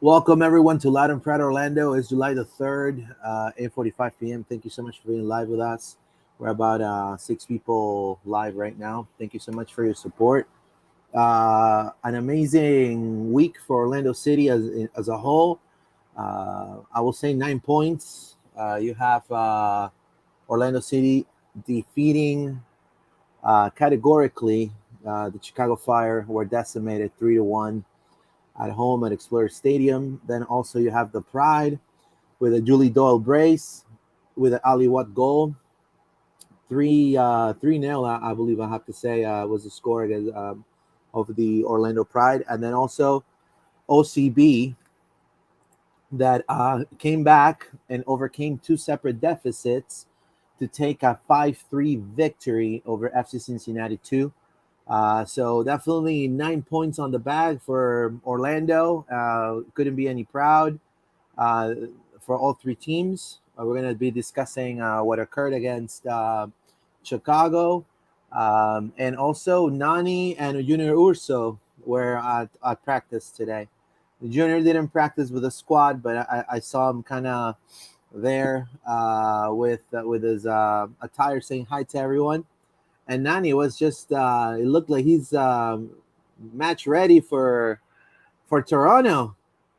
Welcome everyone to Loud and Proud Orlando. It's July the 3rd, 8:45 p.m. Thank you so much for being live with us. We're about six people live right now. Thank you so much for your support. An amazing week for Orlando City as a whole. I will say 9 points. You have Orlando City defeating categorically the Chicago Fire, who were decimated 3-1 at home at Explorer Stadium. Then also you have the Pride with a Julie Doyle brace with an Ali Watt goal. 3-0, I believe I have to say, was the score against, of the Orlando Pride. And then also OCB that came back and overcame two separate deficits to take a 5-3 victory over FC Cincinnati 2. So definitely 9 points on the bag for Orlando. Couldn't be any proud for all three teams. We're going to be discussing what occurred against Chicago. And also Nani and Junior Urso were at practice today. The Junior didn't practice with the squad, but I saw him kind of there with his attire saying hi to everyone. And Nani was just it looked like he's match ready for Toronto.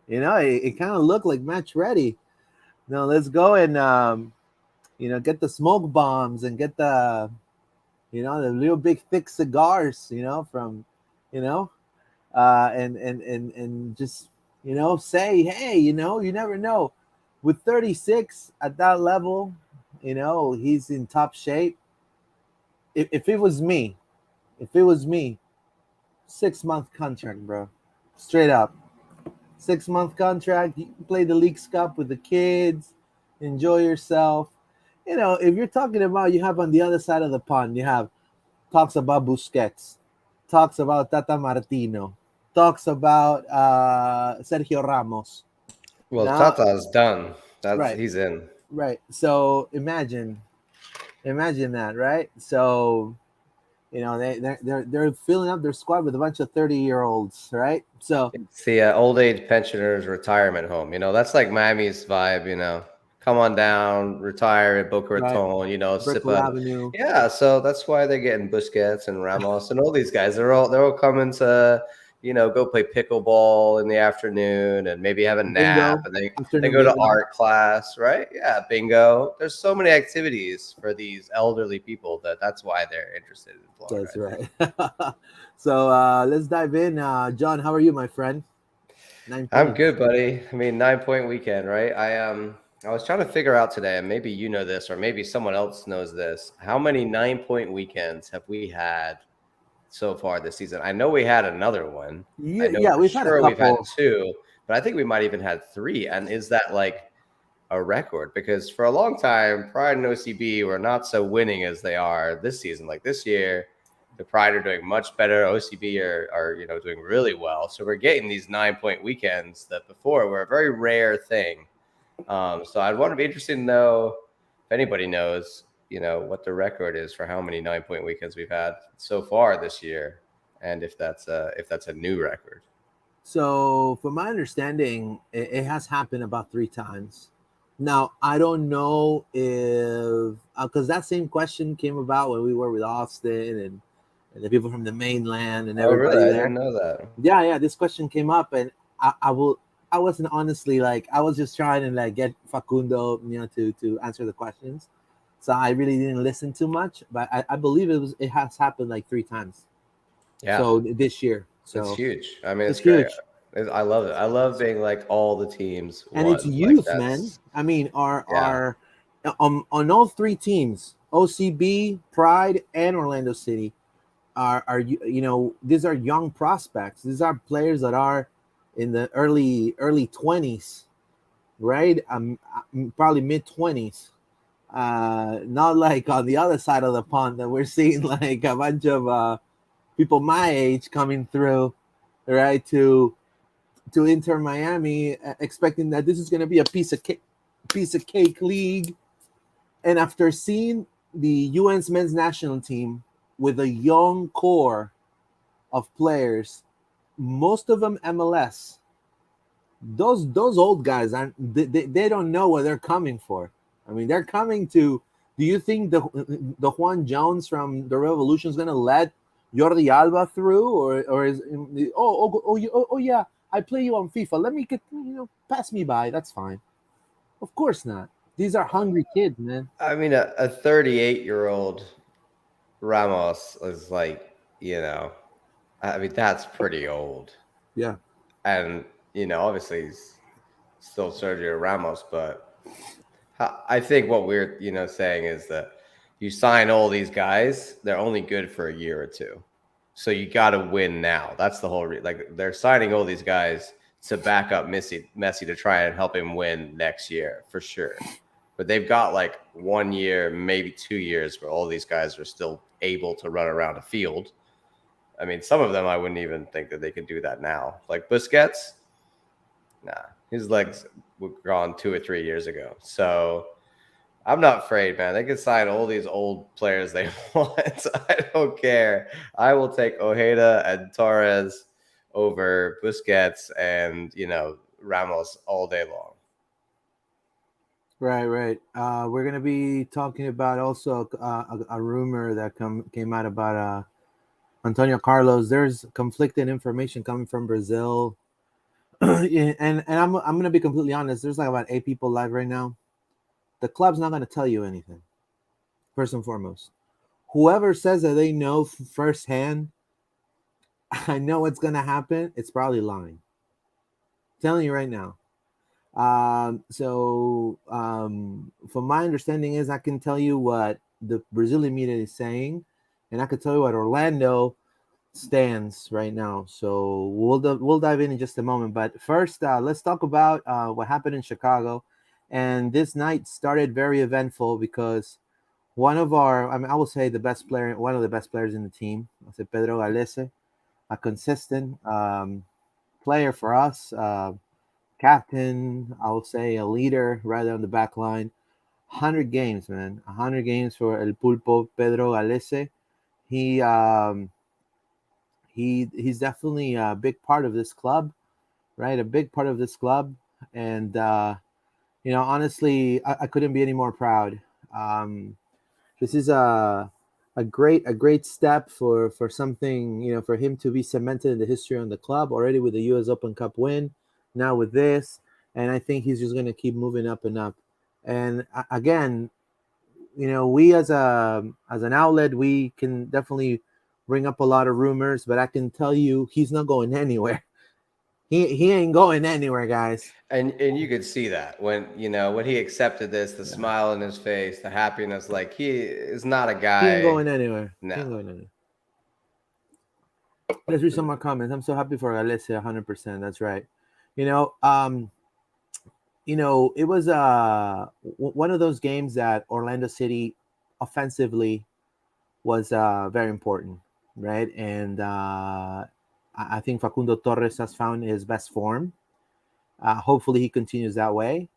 It kind of looked like match ready. Now let's go and get the smoke bombs and get the little big thick cigars, from you know and just say, hey, you never know. With 36 at that level, he's in top shape. If it was me, if it was me, 6 month contract, bro. Straight up. 6 month contract. You can play the Leagues Cup with the kids, enjoy yourself. If you're talking about, you have on the other side of the pond, you have talks about Busquets, talks about Tata Martino, talks about Sergio Ramos. Well, Now, Tata's done. That's right, he's in. right. So imagine that, right? So they're filling up their squad with a bunch of 30-year-olds, right? So It's the old age pensioners retirement home. That's like Miami's vibe. Come on down, retire at Boca right, Raton. Sip Brickell on. Avenue. Yeah, so that's why they're getting Busquets and Ramos and all these guys. They're all coming to go play pickleball in the afternoon and maybe have a nap Bingo. and they Afternoon go to bingo. art class, right? Yeah, bingo. There's so many activities for these elderly people that's why they're interested in Florida, That's I think. right. So let's dive in. John, how are you, my friend? Nine I'm points. good, buddy. I mean, 9 point weekend, right? I was trying to figure out today, and maybe you know this, or maybe someone else knows this. How many 9 point weekends have we had so far this season? I know we had another one. I Yeah, know yeah, for we've had a sure we've had couple. two, but I think we might even had three. And is that like a record? Because for a long time, Pride and OCB were not so winning as they are this season. Like this year, the Pride are doing much better. OCB are doing really well. So we're getting these 9 point weekends that before were a very rare thing. So I'd want to be interested to know if anybody knows, what the record is for how many 9 point weekends we've had so far this year, and if that's a new record. So, from my understanding, it has happened about three times. Now, I don't know if because that same question came about when we were with Austin and the people from the mainland and Oh, really? everybody I there. didn't know that. Yeah, yeah, this question came up, and I will. I wasn't honestly like I was just trying to like get Facundo, to answer the questions. So I really didn't listen too much, but I believe it has happened like three times. Yeah, So this year, it's so huge. I mean, it's it's great. huge. I love it. I love being like all the teams And it's won. Like youth, man. that's I mean, yeah. our on all three teams, OCB, Pride, and Orlando City these are young prospects. These are players that are in the early 20s, right? Probably mid 20s. Not like on the other side of the pond that we're seeing like a bunch of people my age coming through, right? To Inter Miami, expecting that this is going to be a piece of cake league. And after seeing the UN's men's national team with a young core of players, most of them MLS, those old guys aren't they don't know what they're coming for. I mean, they're coming to. Do you think the Juan Jones from the Revolution is gonna let Jordi Alba through, or is oh yeah, I play you on FIFA. Let me get pass me by. That's fine. Of course not. These are hungry kids, man. I mean, a 38-year-old Ramos is like, I mean, that's pretty old. Yeah. And, obviously he's still Sergio Ramos, but I think what we're, saying is that you sign all these guys, they're only good for a year or two. So you got to win now. That's the whole like they're signing all these guys to back up Messi to try and help him win next year for sure. But they've got like 1 year, maybe 2 years where all these guys are still able to run around a field. I mean, some of them I wouldn't even think that they could do that now. Like Busquets, nah, his legs were gone 2 or 3 years ago. So I'm not afraid, man. They can sign all these old players they want. I don't care. I will take Ojeda and Torres over Busquets and, Ramos all day long. Right, right. We're gonna be talking about also a rumor that came out about Antonio Carlos. There's conflicting information coming from Brazil, and I'm gonna be completely honest. There's like about 8 people live right now. The club's not gonna tell you anything. First and foremost, whoever says that they know firsthand, I know what's gonna happen. It's probably lying. I'm telling you right now. From my understanding is I can tell you what the Brazilian media is saying, and I can tell you what Orlando stands right now. So we'll dive in just a moment. But first, let's talk about what happened in Chicago. And this night started very eventful because one of our, I mean, I will say the best player, one of the best players in the team, I say Pedro Galese, a consistent player for us. Captain, I will say a leader right on the back line. 100 games, man. 100 games for El Pulpo Pedro Galese. He's definitely a big part of this club, right? A big part of this club, and honestly, I couldn't be any more proud. This is a great step for something, for him to be cemented in the history on the club already with the U.S. Open Cup win, now with this, and I think he's just going to keep moving up and up. And again, we as an outlet, we can definitely bring up a lot of rumors, but I can tell you he's not going anywhere. He ain't going anywhere, guys. And you could see that when he accepted this, the smile on his face, the happiness, like he is not a guy. He ain't going anywhere. No. He ain't going anywhere. Let's read some more comments. I'm so happy for Alessia, 100%. That's right. It was one of those games that Orlando City offensively was very important, right? And I think Facundo Torres has found his best form. Hopefully, he continues that way.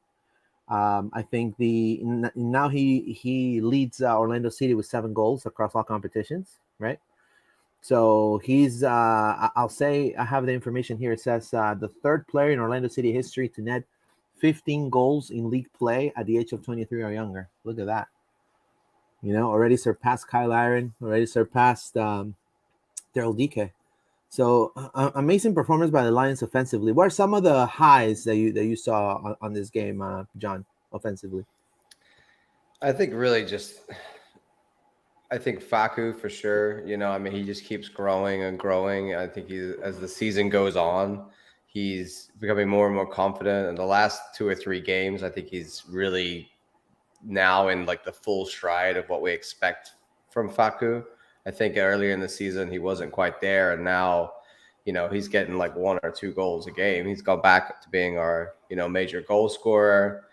I think now he leads Orlando City with 7 goals across all competitions, right? So he's I'll say I have the information here. It says the 3rd player in Orlando City history to net 15 goals in league play at the age of 23 or younger. Look at that. Already surpassed Kyle Aaron, already surpassed Daryl Dike. So amazing performance by the Lions offensively. What are some of the highs that you saw on this game, John, offensively? I think really I think Facu for sure. I mean, he just keeps growing and growing. I think as the season goes on, he's becoming more and more confident. In the last 2 or 3 games, I think he's really now in like the full stride of what we expect from Facu. I think earlier in the season he wasn't quite there, and now he's getting like 1 or 2 goals a game. He's gone back to being our major goal scorer.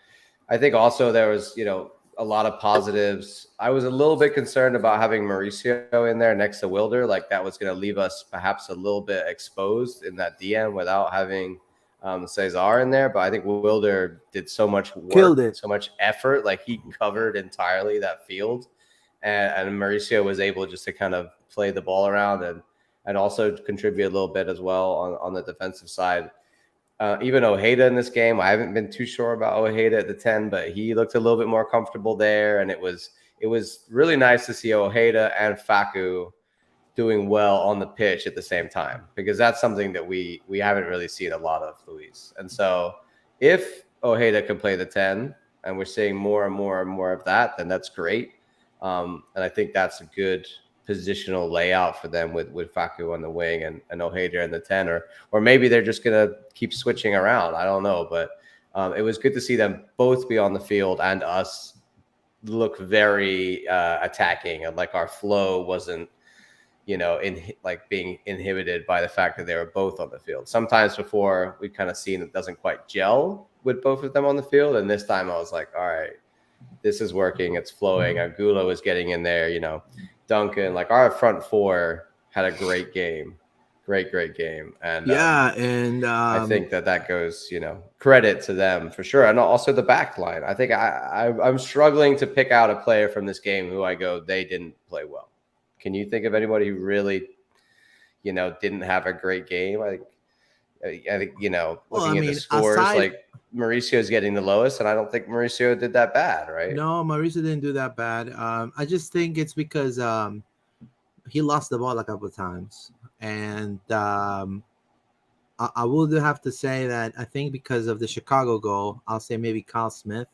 I think also there was a lot of positives. I was a little bit concerned about having Mauricio in there next to Wilder, like that was going to leave us perhaps a little bit exposed in that DM without having Cesar in there. But I think Wilder did so much work, so much effort, like he covered entirely that field. And Mauricio was able just to kind of play the ball around and also contribute a little bit as well on the defensive side. Even Ojeda in this game, I haven't been too sure about Ojeda at the 10, but he looked a little bit more comfortable there, and it was really nice to see Ojeda and Facu doing well on the pitch at the same time, because that's something that we haven't really seen a lot of, Luis. And so if Ojeda can play the 10, and we're seeing more and more and more of that, then that's great. And I think that's a good positional layout for them with Facu on the wing and Ojeda in the 10, or maybe they're just going to keep switching around. I don't know, but it was good to see them both be on the field and us look very attacking, and like our flow wasn't, being inhibited by the fact that they were both on the field. Sometimes before we've kind of seen it doesn't quite gel with both of them on the field. And this time I was like, all right, this is working. It's flowing. Angulo is getting in there, Duncan, like our front four had a great game. Great game. And and I think that goes, credit to them for sure. And also the back line. I think I'm struggling to pick out a player from this game who I go, they didn't play well. Can you think of anybody who really, didn't have a great game? I think looking at the scores, like Mauricio's getting the lowest, and I don't think Mauricio did that bad, right? No, Mauricio didn't do that bad. I just think it's because he lost the ball a couple of times, and I will have to say that I think because of the Chicago goal, I'll say maybe Kyle Smith.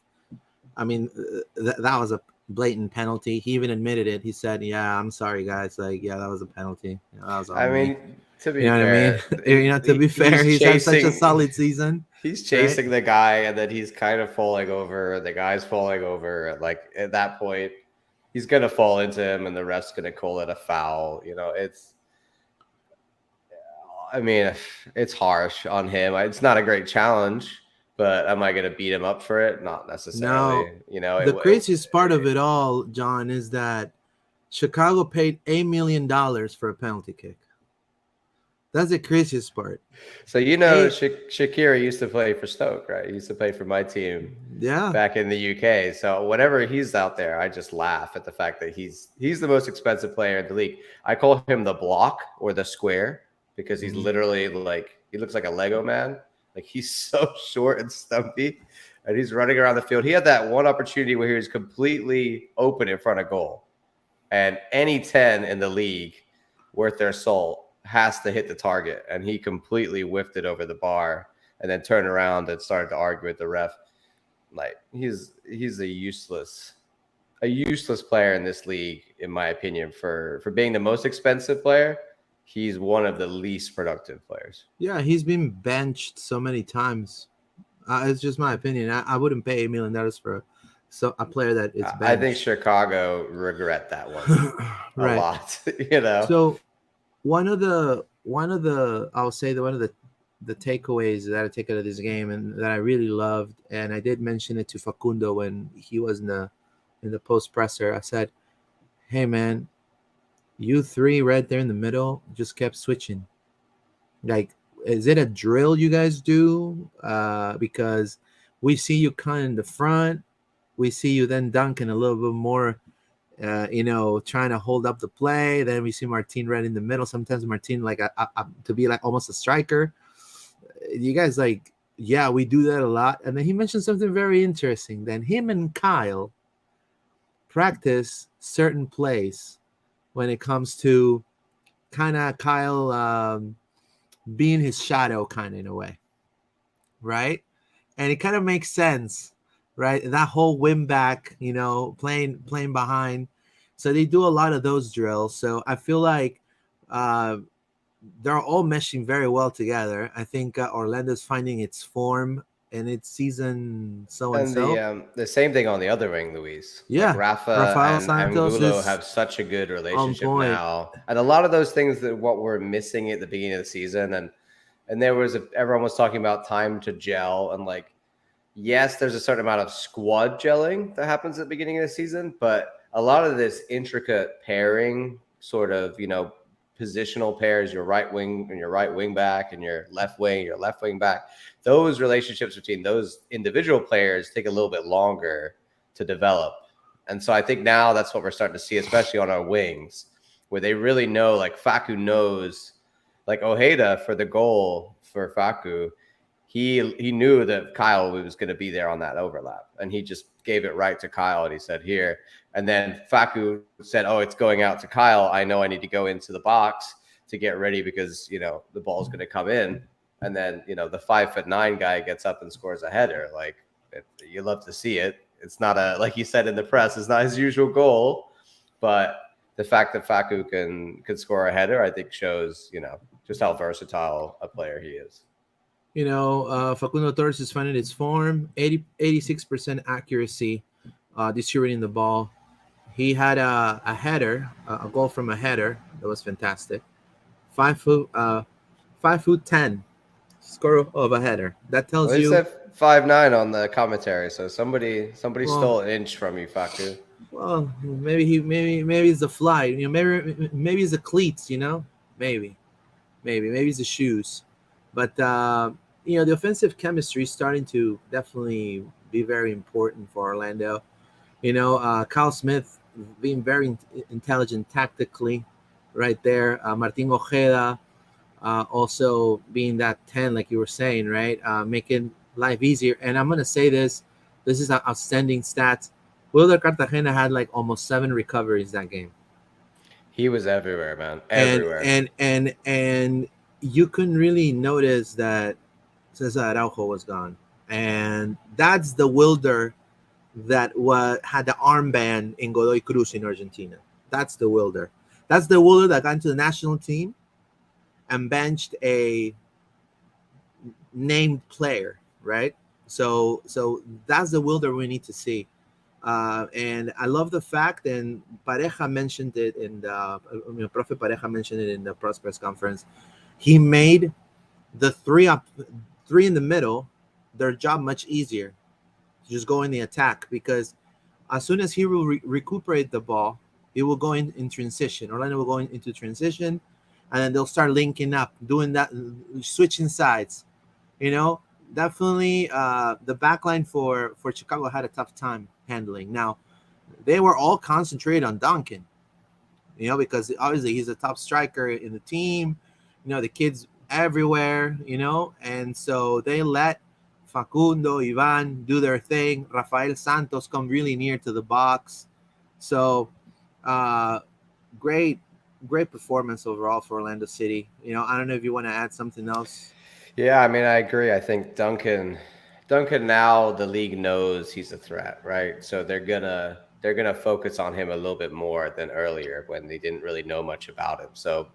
I mean, that was a blatant penalty. He even admitted it. He said, "Yeah, I'm sorry, guys. Like, yeah, that was a penalty." That was to be fair, to be fair, he's had such a solid season. He's chasing the guy, and then he's kind of falling over. The guy's falling over. Like at that point, he's gonna fall into him, and the ref's gonna call it a foul. It's harsh on him. It's not a great challenge. But am I going to beat him up for it? Not necessarily. No, the craziest part of it all, John, is that Chicago paid $8 million for a penalty kick. That's the craziest part. So Shaqiri used to play for Stoke, right? He used to play for my team. Yeah. Back in the UK. So whenever he's out there, I just laugh at the fact that he's the most expensive player in the league. I call him the block or the square because he's literally he looks like a Lego man. Like he's so short and stumpy, and he's running around the field. He had that one opportunity where he was completely open in front of goal, and any 10 in the league worth their salt has to hit the target, and he completely whiffed it over the bar, and then turned around and started to argue with the ref. Like he's a useless player in this league, in my opinion, for being the most expensive player. He's one of the least productive players. Yeah, he's been benched so many times. It's just my opinion. I wouldn't pay $8 million for a player that is benched. I think Chicago regret that one a lot. So one of the takeaways that I take out of this game and that I really loved, and I did mention it to Facundo when he was in the post presser. I said, "Hey man, you three right there in the middle just kept switching. Like, is it a drill you guys do? Because we see you kind of in the front. We see you then dunking a little bit more, trying to hold up the play. Then we see Martin right in the middle. Sometimes Martin to be like almost a striker. You guys yeah, we do that a lot." And then he mentioned something very interesting. Then him and Kyle practice certain plays when it comes to kind of Kyle being his shadow kind of in a way, right? And it kind of makes sense, right? That whole win back, playing behind. So they do a lot of those drills. So I feel like they're all meshing very well together. I think Orlando's finding its form in its season so-and-so. And the same thing on the other wing, Luis. Yeah. Rafael and Angulo have such a good relationship now. And a lot of those things that what we're missing at the beginning of the season, and there was everyone was talking about time to gel, and yes, there's a certain amount of squad gelling that happens at the beginning of the season, but a lot of this intricate pairing sort of, positional pairs, your right wing and your right wing back, and your left wing back. Those relationships between those individual players take a little bit longer to develop. And so I think now that's what we're starting to see, especially on our wings, where they really know, Facu knows, Ojeda for the goal for Facu, he knew that Kyle was going to be there on that overlap, and he just gave it right to Kyle, and he said here. And then Facu said, "Oh, it's going out to Kyle. I know I need to go into the box to get ready because the ball's going to come in." And then the 5'9" guy gets up and scores a header. Like you love to see it. It's not like you said in the press, it's not his usual goal, but the fact that Facu can score a header, I think shows just how versatile a player he is. Facundo Torres is finding its form, 86% accuracy, distributing the ball. He had a header, a goal from a header that was fantastic. 5'10" score of a header. That tells you. They said 5'9" on the commentary, so somebody stole an inch from you, Facu. Well, maybe it's the fly. Maybe it's the cleats. Maybe it's the shoes. But the offensive chemistry is starting to definitely be very important for Orlando. Kyle Smith being very intelligent tactically, right there. Martin Ojeda also being that 10, like you were saying, right, making life easier. And I'm gonna say this is an outstanding stats. Wilder Cartagena had like almost 7 recoveries that game. He was everywhere, man. Everywhere. And you couldn't really notice that Cesar Araujo was gone. And that's the Wilder that had the armband in Godoy Cruz in Argentina. That's the Wilder. That's the Wilder that got into the national team and benched a named player, right? So that's the Wilder we need to see. And I love the fact, and Pareja mentioned it in the Profe Pareja mentioned it in the press conference. He made the three in the middle their job much easier. Just go in the attack, because as soon as he will recuperate the ball, it will go in transition. Orlando will go into transition, and then they'll start linking up, doing that, switching sides. Definitely the backline for Chicago had a tough time handling. Now, they were all concentrated on Duncan, because obviously he's a top striker in the team. The kids everywhere, and so they let Facundo, Ivan do their thing. Rafael Santos come really near to the box. So great performance overall for Orlando City. I don't know if you want to add something else. Yeah, I mean, I agree. I think Duncan now the league knows he's a threat, right? So they're gonna focus on him a little bit more than earlier when they didn't really know much about him. So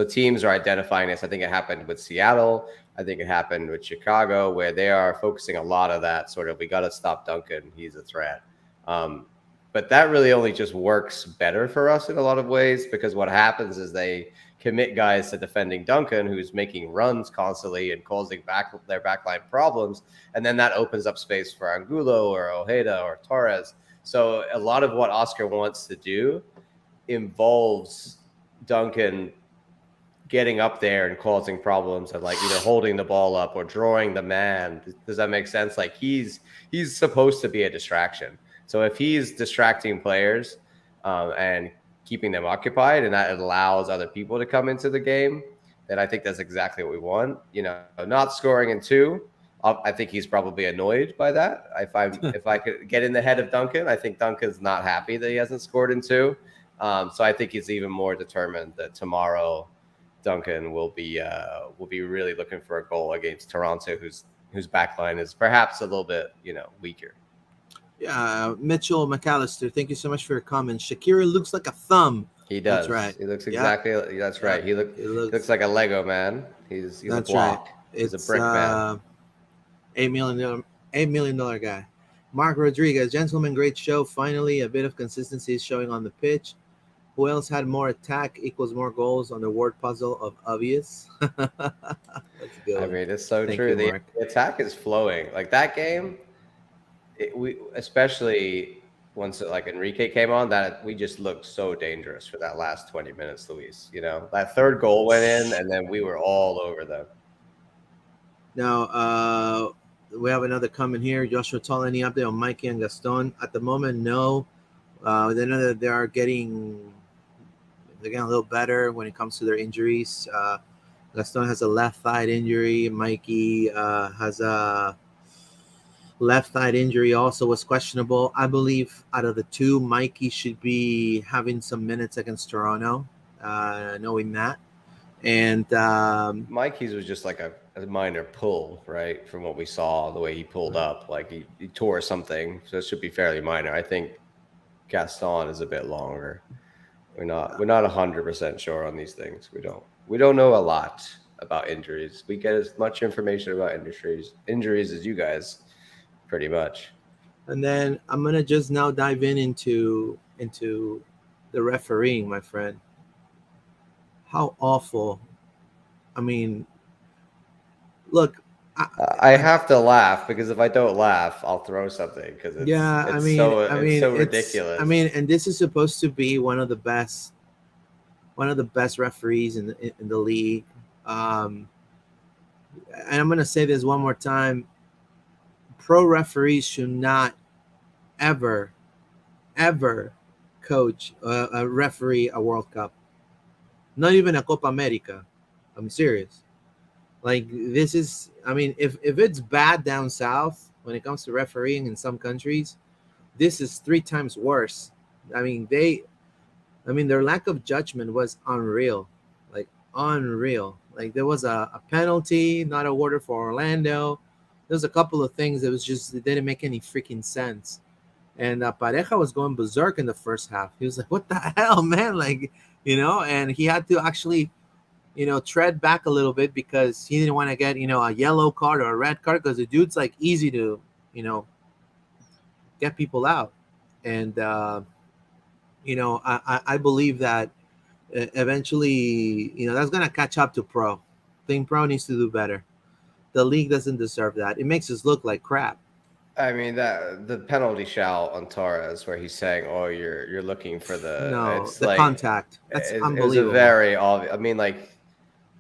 teams are identifying this. I think it happened with Seattle. I think it happened with Chicago, where they are focusing a lot of that sort of, we got to stop Duncan. He's a threat. But that really only just works better for us in a lot of ways, because what happens is they commit guys to defending Duncan, who's making runs constantly and causing their backline problems. And then that opens up space for Angulo or Ojeda or Torres. So a lot of what Oscar wants to do involves Duncan getting up there and causing problems of either holding the ball up or drawing the man. Does that make sense? He's supposed to be a distraction. So if he's distracting players and keeping them occupied, and that allows other people to come into the game, then I think that's exactly what we want. Not scoring in 2, I think he's probably annoyed by that. If I could get in the head of Duncan, I think Duncan's not happy that he hasn't scored in 2. So I think he's even more determined that tomorrow Duncan will be really looking for a goal against Toronto, whose backline is perhaps a little bit weaker. Yeah, Mitchell McAllister, thank you so much for your comment. Shakira looks like a thumb. He does. That's right. He looks exactly. Yeah. That's right. He looks like a Lego man. He's a block. Right. He's a brick man. $8 million guy. Mark Rodriguez, gentlemen, great show. Finally, a bit of consistency is showing on the pitch. Who else had more attack equals more goals on the word puzzle of obvious? That's good. I mean, it's so true. The attack is flowing. That game, we especially once Enrique came on, that we just looked so dangerous for that last 20 minutes, Luis. That third goal went in, and then we were all over them. Now, we have another comment here. Joshua Tall, any update on Mikey and Gaston? At the moment, no. They know that they're getting a little better when it comes to their injuries. Gaston has a left thigh injury. Mikey has a left thigh injury, also was questionable. I believe out of the two, Mikey should be having some minutes against Toronto, knowing that. And Mikey's was just like a minor pull, right? From what we saw, the way he pulled up, like he tore something, so it should be fairly minor. I think Gaston is a bit longer. We're not 100% sure on these things. We don't know a lot about injuries. We get as much information about injuries as you guys, pretty much. and then I'm gonna just now dive into the refereeing, my friend. How awful! I mean, look, I, I I, have to laugh because if I don't laugh, I'll throw something because it's yeah, it's so it's so I ridiculous. mean, and this is supposed to be one of the best referees in the league. Um, and I'm gonna say this one more time: pro referees should not ever, ever coach a referee a World Cup, not even a Copa America. I'm serious. Like this is, I mean, if it's bad down south when it comes to refereeing in some countries, this is three times worse. I mean, their lack of judgment was unreal, like unreal. Like there was a penalty not awarded for Orlando. There's a couple of things that was just it didn't make any freaking sense. And Pareja was going berserk in the first half. He was like, "What the hell, man!" Like, and he had to actually, tread back a little bit because he didn't want to get, a yellow card or a red card because the dude's like easy to, you know, get people out. And I believe that eventually, that's gonna catch up to pro. I think pro needs to do better. The league doesn't deserve that. It makes us look like crap. I mean that the penalty shout on Torres where he's saying, "Oh, you're looking for the." No, It's the like contact. That's it was a unbelievable. very obvious. I mean, like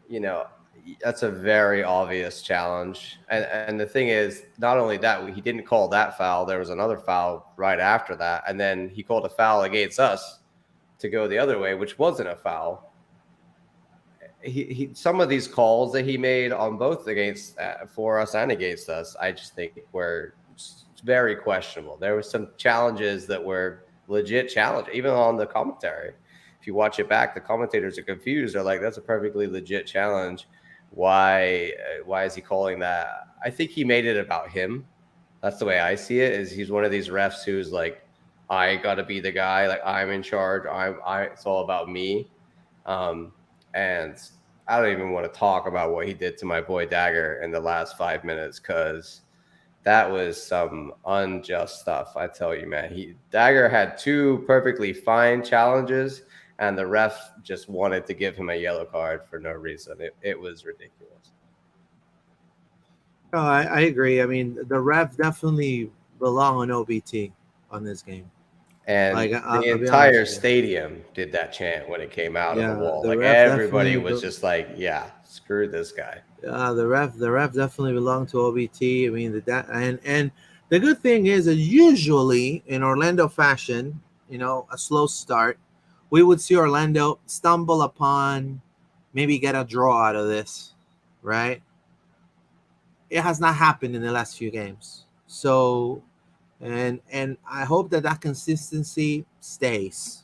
you know, that's a very obvious challenge. And the thing is, not only that, he didn't call that foul. There was another foul right after that, and then he called a foul against us to go the other way, which wasn't a foul. He some of these calls that he made on both against for us and against us, I just think were very questionable. There were some challenges that were legit challenge, even on the commentary. If you watch it back, the commentators are confused. They're like, "That's a perfectly legit challenge. Why is he calling that?" I think he made it about him. That's the way I see it. Is he's one of these refs who's like, "I got to be the guy. Like I'm in charge. It's all about me." Um, and I don't even want to talk about what he did to my boy Dagger in the last 5 minutes because that was some unjust stuff. I tell you, man. Dagger had two perfectly fine challenges, and the ref just wanted to give him a yellow card for no reason. It was ridiculous. No, I agree. I mean, the ref definitely belong on OBT on this game. Like And the I'll be honest entire with you. stadium did that chant when it came out of the Yeah, wall. the Like ref everybody definitely. was just like, "Yeah, screw this guy." The ref definitely belonged to OBT. I mean, and the good thing is that usually in Orlando fashion, a slow start, we would see Orlando stumble upon, maybe get a draw out of this, right? It has not happened in the last few games. So, and I hope that consistency stays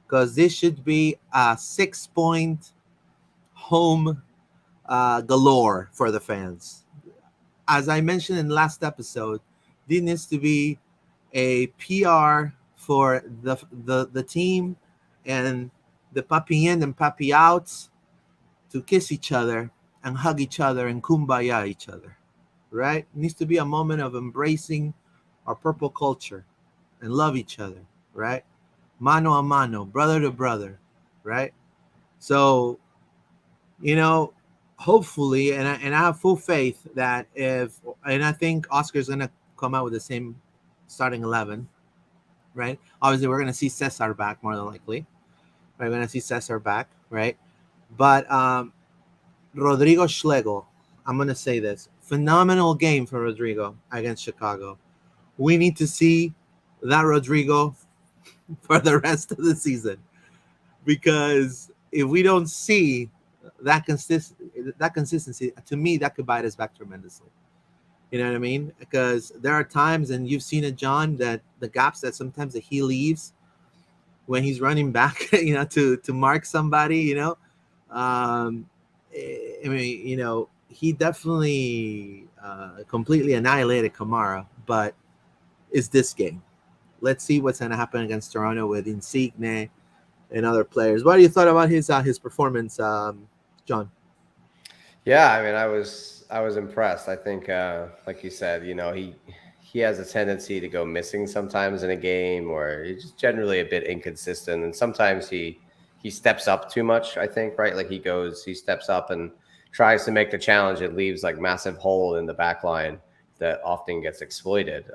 because this should be a 6 point home galore for the fans. As I mentioned in the last episode, this needs to be a PR for the team and the papi in and papi outs to kiss each other and hug each other and kumbaya each other. Right? It needs to be a moment of embracing our purple culture and love each other. Right? Mano a mano, brother to brother. Right? So, you know, hopefully, and I have full faith that and I think Oscar's gonna come out with the same starting 11, right? Obviously, we're gonna see Cesar back more than likely. We're gonna see Cesar back, right? But Rodrigo Schlegel, I'm gonna say this: phenomenal game for Rodrigo against Chicago. We need to see that Rodrigo for the rest of the season because if we don't see that consistency, to me, that could bite us back tremendously. You know what I mean? Because there are times, and you've seen it, John, that the gaps that sometimes that he leaves when he's running back, to mark somebody, I mean, he definitely completely annihilated Kamara, but it's this game. Let's see what's going to happen against Toronto with Insigne and other players. What do you thought about his performance, John? Yeah, I mean, I was impressed. I think, like you said, he has a tendency to go missing sometimes in a game, or he's just generally a bit inconsistent, and sometimes he steps up too much. I think, right? Like he steps up and tries to make the challenge. It leaves like massive hole in the back line that often gets exploited.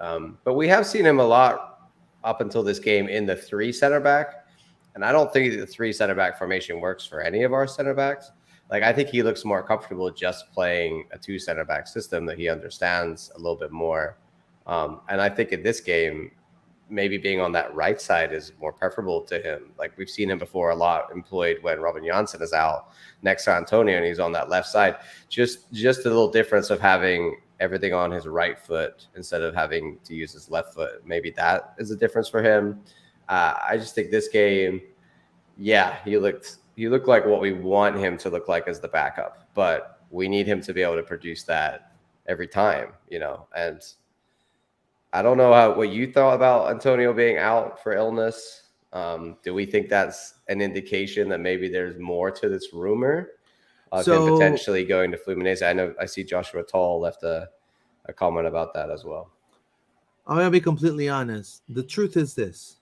But we have seen him a lot up until this game in the 3 center back, and I don't think the 3 center back formation works for any of our center backs. Like, I think he looks more comfortable just playing a 2 center back system that he understands a little bit more. And I think in this game, maybe being on that right side is more preferable to him. Like, we've seen him before a lot employed when Robin Janssen is out next to Antonio and he's on that left side. Just a little difference of having everything on his right foot instead of having to use his left foot. Maybe that is a difference for him. I just think this game, yeah, he looked like what we want him to look like as the backup, but we need him to be able to produce that every time, and I don't know what you thought about Antonio being out for illness. Do we think that's an indication that maybe there's more to this rumor of him potentially going to Fluminense? I see Joshua Tall left a comment about that as well. I'm going to be completely honest. The truth is this.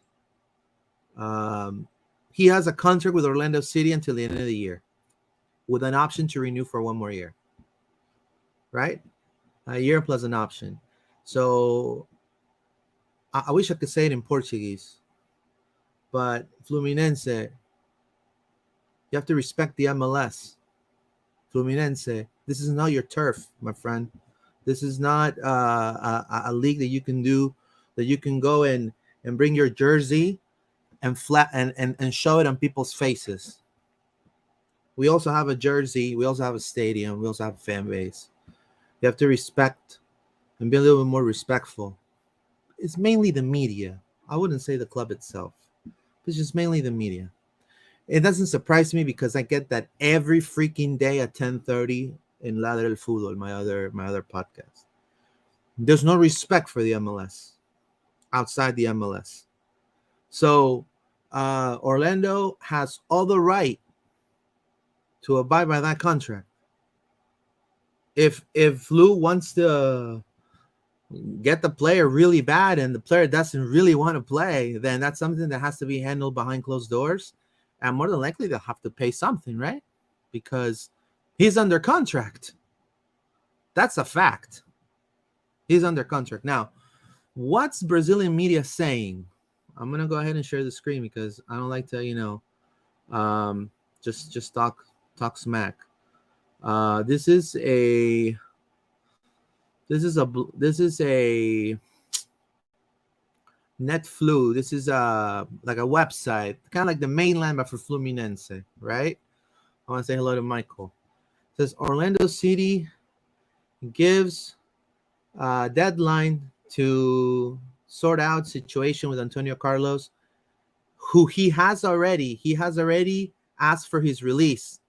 He has a contract with Orlando City until the end of the year with an option to renew for 1 more year, right? A year plus an option. So I wish I could say it in Portuguese, but Fluminense, you have to respect the MLS. Fluminense, this is not your turf, my friend. This is not a league that you can do, that you can go and bring your jersey and show it on people's faces. We also have a jersey. We also have a stadium. We also have a fan base. You have to respect and be a little bit more respectful. It's mainly the media. I wouldn't say the club itself. It's just mainly the media. It doesn't surprise me because I get that every freaking day at 10:30 in Ladre el Fútbol, my other podcast. There's no respect for the MLS outside the MLS. So Orlando has all the right to abide by that contract. If Flu wants to get the player really bad and the player doesn't really want to play, then that's something that has to be handled behind closed doors. And more than likely, they'll have to pay something, right? Because he's under contract. That's a fact. He's under contract. Now, what's Brazilian media saying? I'm going to go ahead and share the screen because I don't like to, just talk smack. This is a Netflu. This is like a website, kind of like the mainland, but for Fluminense, right? I want to say hello to Michael. It says Orlando City gives a deadline to sort out situation with Antonio Carlos, who he has already asked for his release.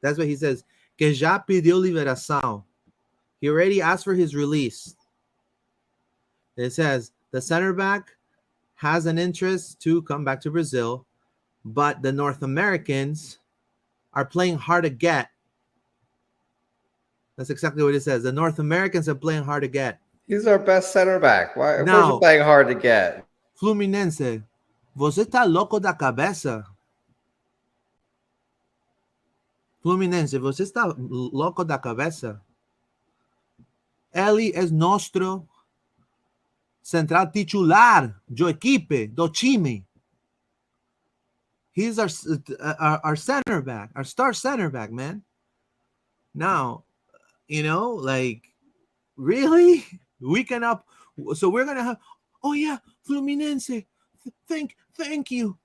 That's what he says. Que já pediu liberação. He already asked for his release. It says the center back has an interest to come back to Brazil, but the North Americans are playing hard to get. That's exactly what it says. The North Americans are playing hard to get. He's our best center back. Why? Of course you're playing hard to get. Fluminense, você tá louco da cabeça? Fluminense, você está louco da cabeça? Ele é nosso central titular do equipe, do time. He's our center back, our star center back, man. Now, like, really? We cannot. So we're going to have, oh, yeah, Fluminense, thank you.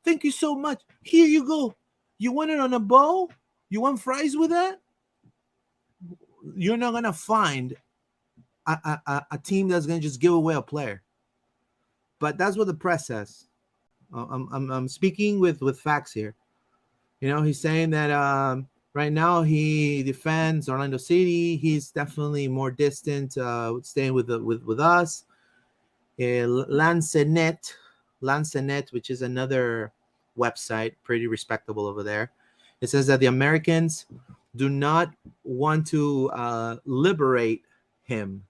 Thank you so much. Here you go. You want it on a bowl? You want fries with that? You're not gonna find a team that's gonna just give away a player. But that's what the press says. I'm speaking with facts here. You know, he's saying that right now he defends Orlando City. He's definitely more distant, staying with us. Lancenet, which is another website, pretty respectable over there. It says that the Americans do not want to liberate him,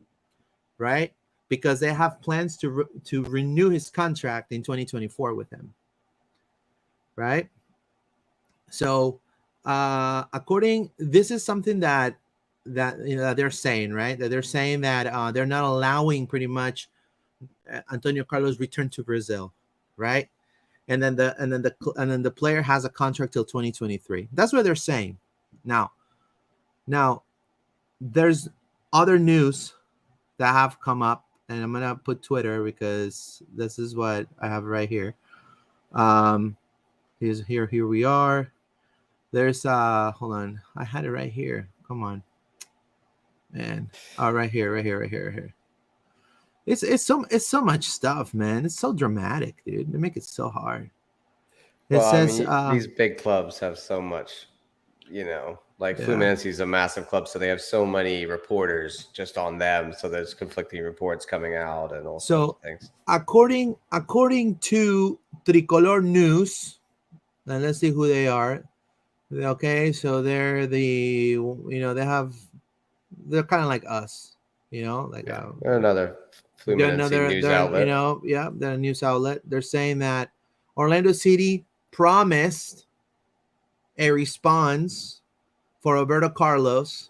right? Because they have plans to renew his contract in 2024 with him, right? So, this is something that they're saying, right? That they're saying that they're not allowing pretty much Antonio Carlos return to Brazil, right? And then the player has a contract till 2023. That's what they're saying. Now, there's other news that have come up, and I'm gonna put Twitter because this is what I have right here. Here we are. There's hold on, I had it right here. Come on, man. Oh, right here. It's so much stuff, man. It's so dramatic, dude. They make it so hard. It says these big clubs have so much, like Fluminense is a massive club, so they have so many reporters just on them. So there's conflicting reports coming out and all sorts of things. According to Tricolor News, and let's see who they are. Okay, so they're they're kind of like us, like they're another Fluminense news outlet. They're a news outlet. They're saying that Orlando City promised a response for Roberto Carlos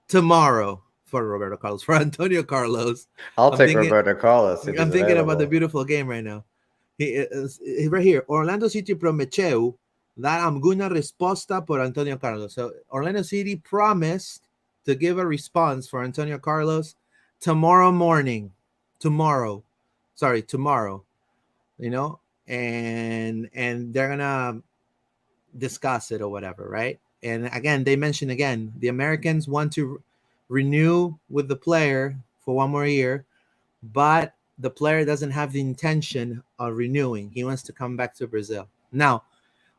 tomorrow. For Antonio Carlos. I'll take Roberto Carlos. I'm thinking about the beautiful game right now. He is right here. Orlando City prometeu dar alguna resposta por Antonio Carlos. So Orlando City promised to give a response for Antonio Carlos tomorrow. And they're gonna discuss it or whatever, right? And again, they mentioned the Americans want to renew with the player for one more year, but the player doesn't have the intention of renewing. He wants to come back to Brazil. Now,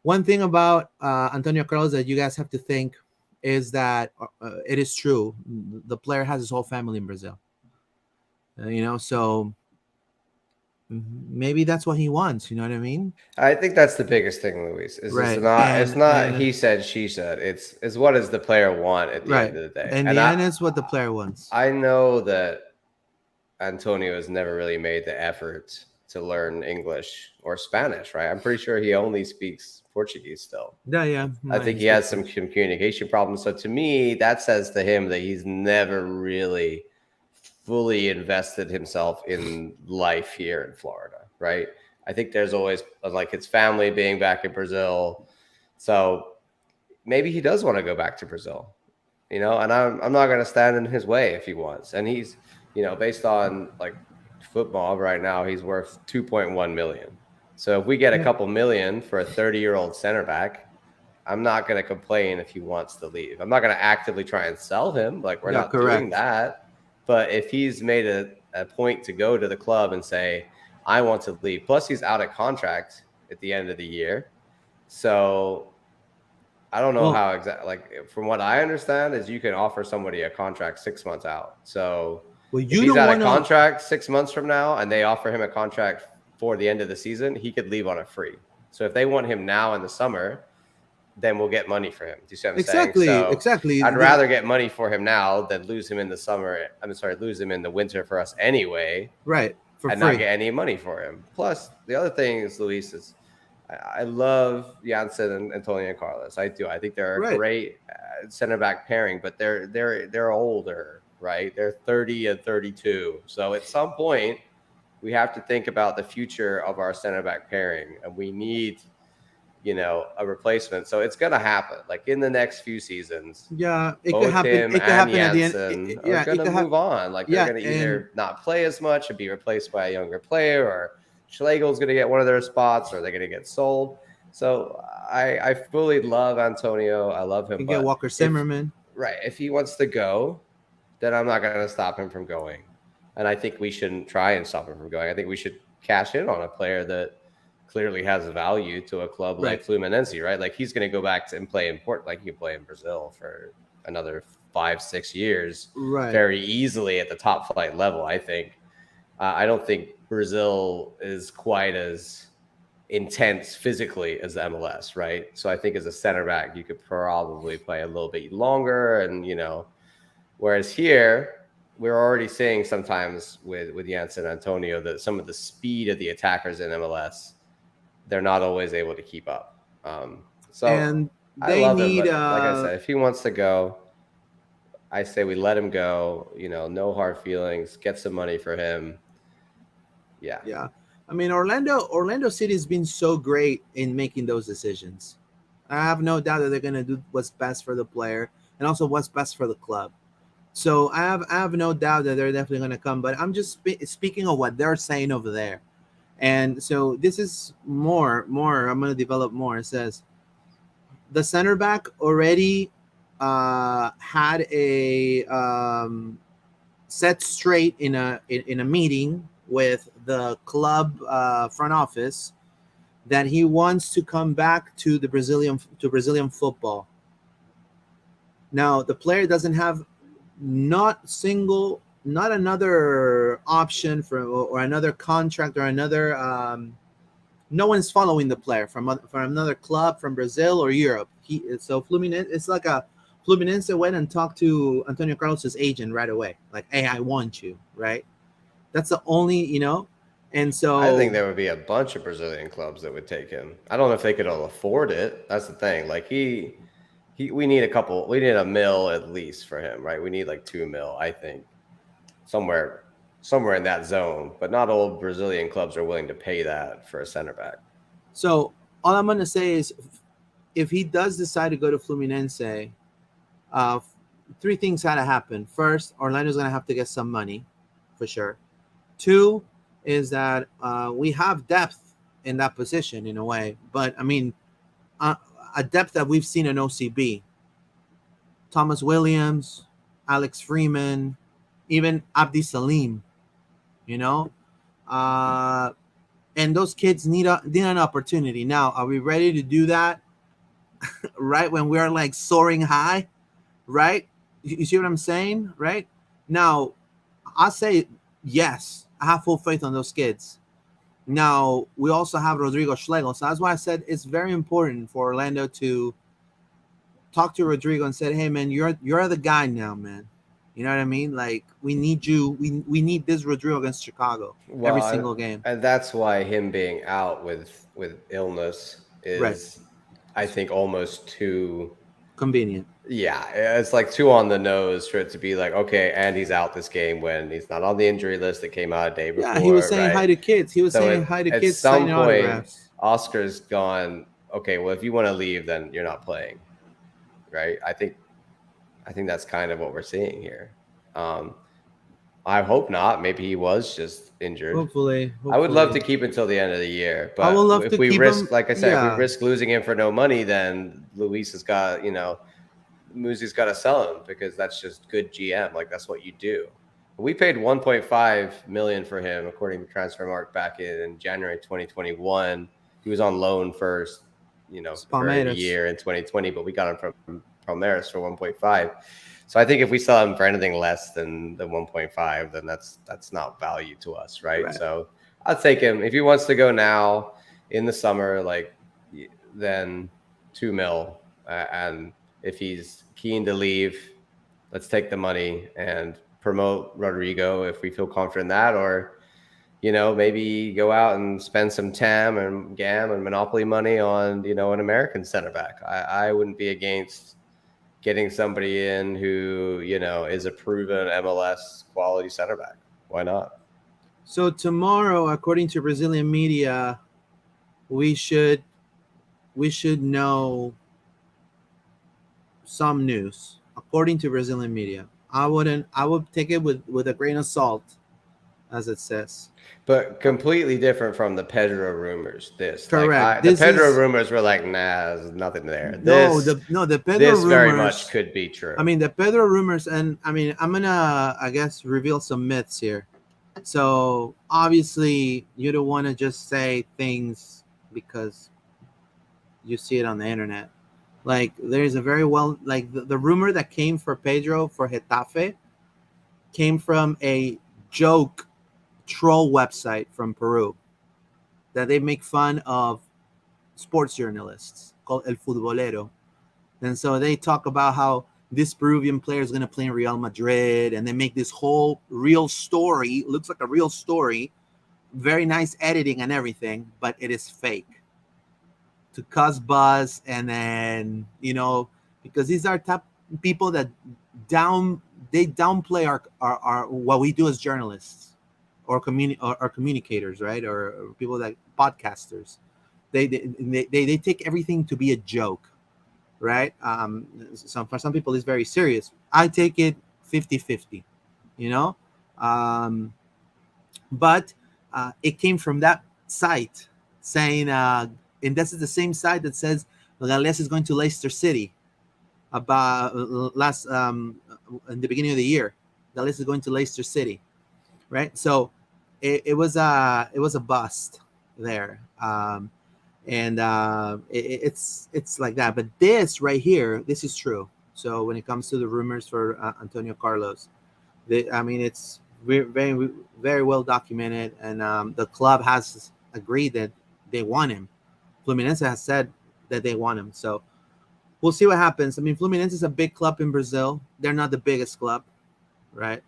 one thing about Antonio Carlos that you guys have to think is that it is true. The player has his whole family in Brazil. So maybe that's what he wants. You know what I mean? I think that's the biggest thing, Luis. It's not he said, she said. It's what does the player want at the end of the day? And the end is what the player wants. I know that Antonio has never really made the effort to learn English or Spanish, right? I'm pretty sure he only speaks Portuguese still. Yeah. I think he has some communication problems. So to me, that says to him that he's never really fully invested himself in life here in Florida, right? I think there's always like his family being back in Brazil. So maybe he does want to go back to Brazil, and I'm not going to stand in his way if he wants. And he's, based on like football right now, he's worth 2.1 million. So if we get a couple million for a 30-year-old center back, I'm not going to complain if he wants to leave. I'm not going to actively try and sell him. Like we're not doing that. But if he's made a point to go to the club and say, I want to leave, plus he's out of contract at the end of the year. So I don't know how exactly, like from what I understand is you can offer somebody a contract 6 months out. So if he's out of contract 6 months from now and they offer him a contract for the end of the season, he could leave on a free. So if they want him now in the summer, then we'll get money for him. Do you see what I'm saying? So exactly. I'd rather get money for him now than lose him in the summer. Lose him in the winter for us anyway. Right. For and free. Not get any money for him. Plus, the other thing is, Luis, is I love Janssen and Antonio Carlos. I do. I think they're a great center back pairing, but they're older, right? They're 30 and 32. So at some point, we have to think about the future of our center back pairing, and we need a replacement. So it's going to happen. Like in the next few seasons. Yeah, it could happen. It could happen at the end. Are going to move on. Like they're going to either not play as much and be replaced by a younger player, or Schlegel's going to get one of their spots, or they're going to get sold. So I fully love Antonio. I love him, You get but Walker Zimmerman. if he wants to go, then I'm not going to stop him from going. And I think we shouldn't try and stop him from going. I think we should cash in on a player that clearly has value to a club Right. like Fluminense, right? Like he's going to go back to and play in Port, like he can play in Brazil for another 5-6 years Right. very easily at the top flight level. I think. I don't think Brazil is quite as intense physically as the MLS, right? So I think as a center back, you could probably play a little bit longer, and whereas here we're already seeing sometimes with Janssen Antonio that some of the speed of the attackers in MLS, they're not always able to keep up. So And I they love him, need but like I said, if he wants to go, I say we let him go. No hard feelings. Get some money for him. Yeah. yeah. I mean, Orlando City has been so great in making those decisions. I have no doubt that they're going to do what's best for the player and also what's best for the club. So I have no doubt that they're definitely going to come. But I'm just speaking of what they're saying over there. And so this is more. I'm going to develop more. It says the center back already had a set straight in a meeting with the club front office that he wants to come back to Brazilian football. Now the player doesn't have not another option for or another contract or another no one's following the player from another club from Brazil or Europe. So Fluminense, it's like a Fluminense went and talked to Antonio Carlos's agent right away, like, "Hey, I want you." Right? That's the only, and so I think there would be a bunch of Brazilian clubs that would take him. I don't know if they could all afford it. That's the thing. Like we need a mil at least for him, right? We need like 2 mil, I think, somewhere in that zone. But not all Brazilian clubs are willing to pay that for a center back. So all I'm gonna say is, if he does decide to go to Fluminense, three things had to happen. First, Orlando's gonna have to get some money, for sure. Two is that we have depth in that position in a way, but I mean, a depth that we've seen in OCB. Thomas Williams, Alex Freeman, even Abdi Salim, you know, and those kids need an opportunity. Now, are we ready to do that? Right when we're like soaring high, right? You see what I'm saying, right? Now, I say yes. I have full faith on those kids. Now, we also have Rodrigo Schlegel. So that's why I said it's very important for Orlando to talk to Rodrigo and said, "Hey, man, you're the guy now, man. You know what I mean? Like, we need you. We need this Rodrigo against Chicago every single game." And that's why him being out with illness Right. is, I think, almost too Convenient. Yeah, it's like too on the nose for it to be like, okay, and he's out this game when he's not on the injury list that came out a day before. Yeah, he was saying hi to kids. He was So saying hi to at kids, some signing point, autographs. Oscar's gone. Okay, well, if you want to leave, then you're not playing, right? I think that's kind of what we're seeing here. I hope not. Maybe he was just injured. Hopefully. I would love to keep until the end of the year, but I would love if to we keep risk, him- like I said, if yeah. we risk losing him for no money, then Luis has got, Muzi's got to sell him because that's just good GM. Like that's what you do. We paid 1.5 million for him, according to Transfermarkt, back in January 2021. He was on loan first, for a year in 2020, but we got him from Palmeiras for 1.5. So I think if we sell him for anything less than the 1.5, then that's not value to us, right? So I'll take him if he wants to go now in the summer, then 2 mil, and if he's keen to leave, let's take the money and promote Rodrigo if we feel confident in that, or maybe go out and spend some TAM and GAM and Monopoly money on an American center back. I wouldn't be against getting somebody in who is a proven MLS quality center back. Why not? So tomorrow, according to Brazilian media, we should know some news. According to Brazilian media, I would take it with a grain of salt. as it says. But completely different from the Pedro rumors. Correct. The This Pedro is rumors were like, nah, there's nothing there. no the Pedro This very much rumors. could be I true. mean the Pedro rumors, and I mean I'm gonna I guess reveal some myths here. So obviously you don't want to just say things because you see it on the internet. Like there's a very well like the rumor that came for Pedro for Getafe came from a joke troll website from Peru that they make fun of sports journalists called El Futbolero. And so they talk about how this Peruvian player is going to play in Real Madrid, and they make this whole real story, looks like a real story, very nice editing and everything, but it is fake to cause buzz. And then, because these are top people that they downplay our what we do as journalists or communicators, right? Or people that podcasters. They take everything to be a joke, right? For some people it's very serious. I take it 50-50, you know. But it came from that site saying, and this is the same site that says Gales is going to Leicester City about last in the beginning of the year. Gales is going to Leicester City, right? So it was a bust there. And it's like that. But this right here, this is true. So when it comes to the rumors for Antonio Carlos, it's very, very well documented, and the club has agreed that they want him. Fluminense has said that they want him. So we'll see what happens. I mean, Fluminense is a big club in Brazil. They're not the biggest club, right?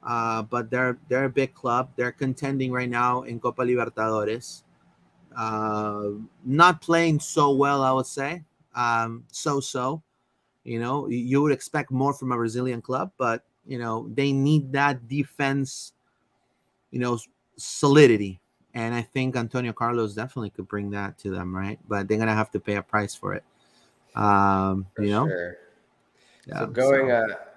But they're a big club. They're contending right now in Copa Libertadores. Not playing so well, I would say. So. You would expect more from a Brazilian club, but they need that defense, solidity. And I think Antonio Carlos definitely could bring that to them, right? But they're gonna have to pay a price for it. For sure. Yeah. So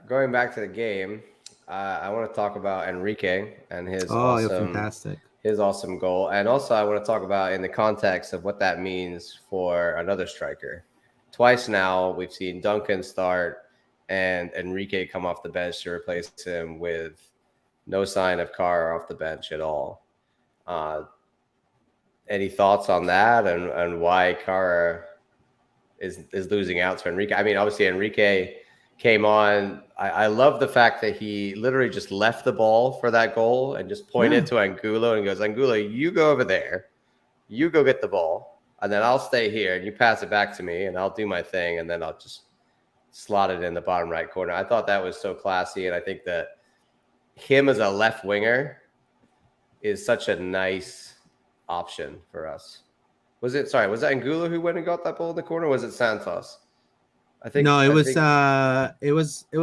going back to the game, I want to talk about Enrique and his fantastic. His awesome goal, and also I want to talk about in the context of what that means for another striker. Twice now we've seen Duncan start and Enrique come off the bench to replace him with no sign of Carr off the bench at all. Any thoughts on that and why Carr is losing out to Enrique? I mean, obviously Enrique came on. I love the fact that he literally just left the ball for that goal and just pointed to Angulo and goes, Angulo, you go over there, you go get the ball, and then I'll stay here and you pass it back to me and I'll do my thing, and then I'll just slot it in the bottom right corner. I thought that was so classy, and I think that him as a left winger is such a nice option for us. Was that Angulo who went and got that ball in the corner, or was it Santos? It was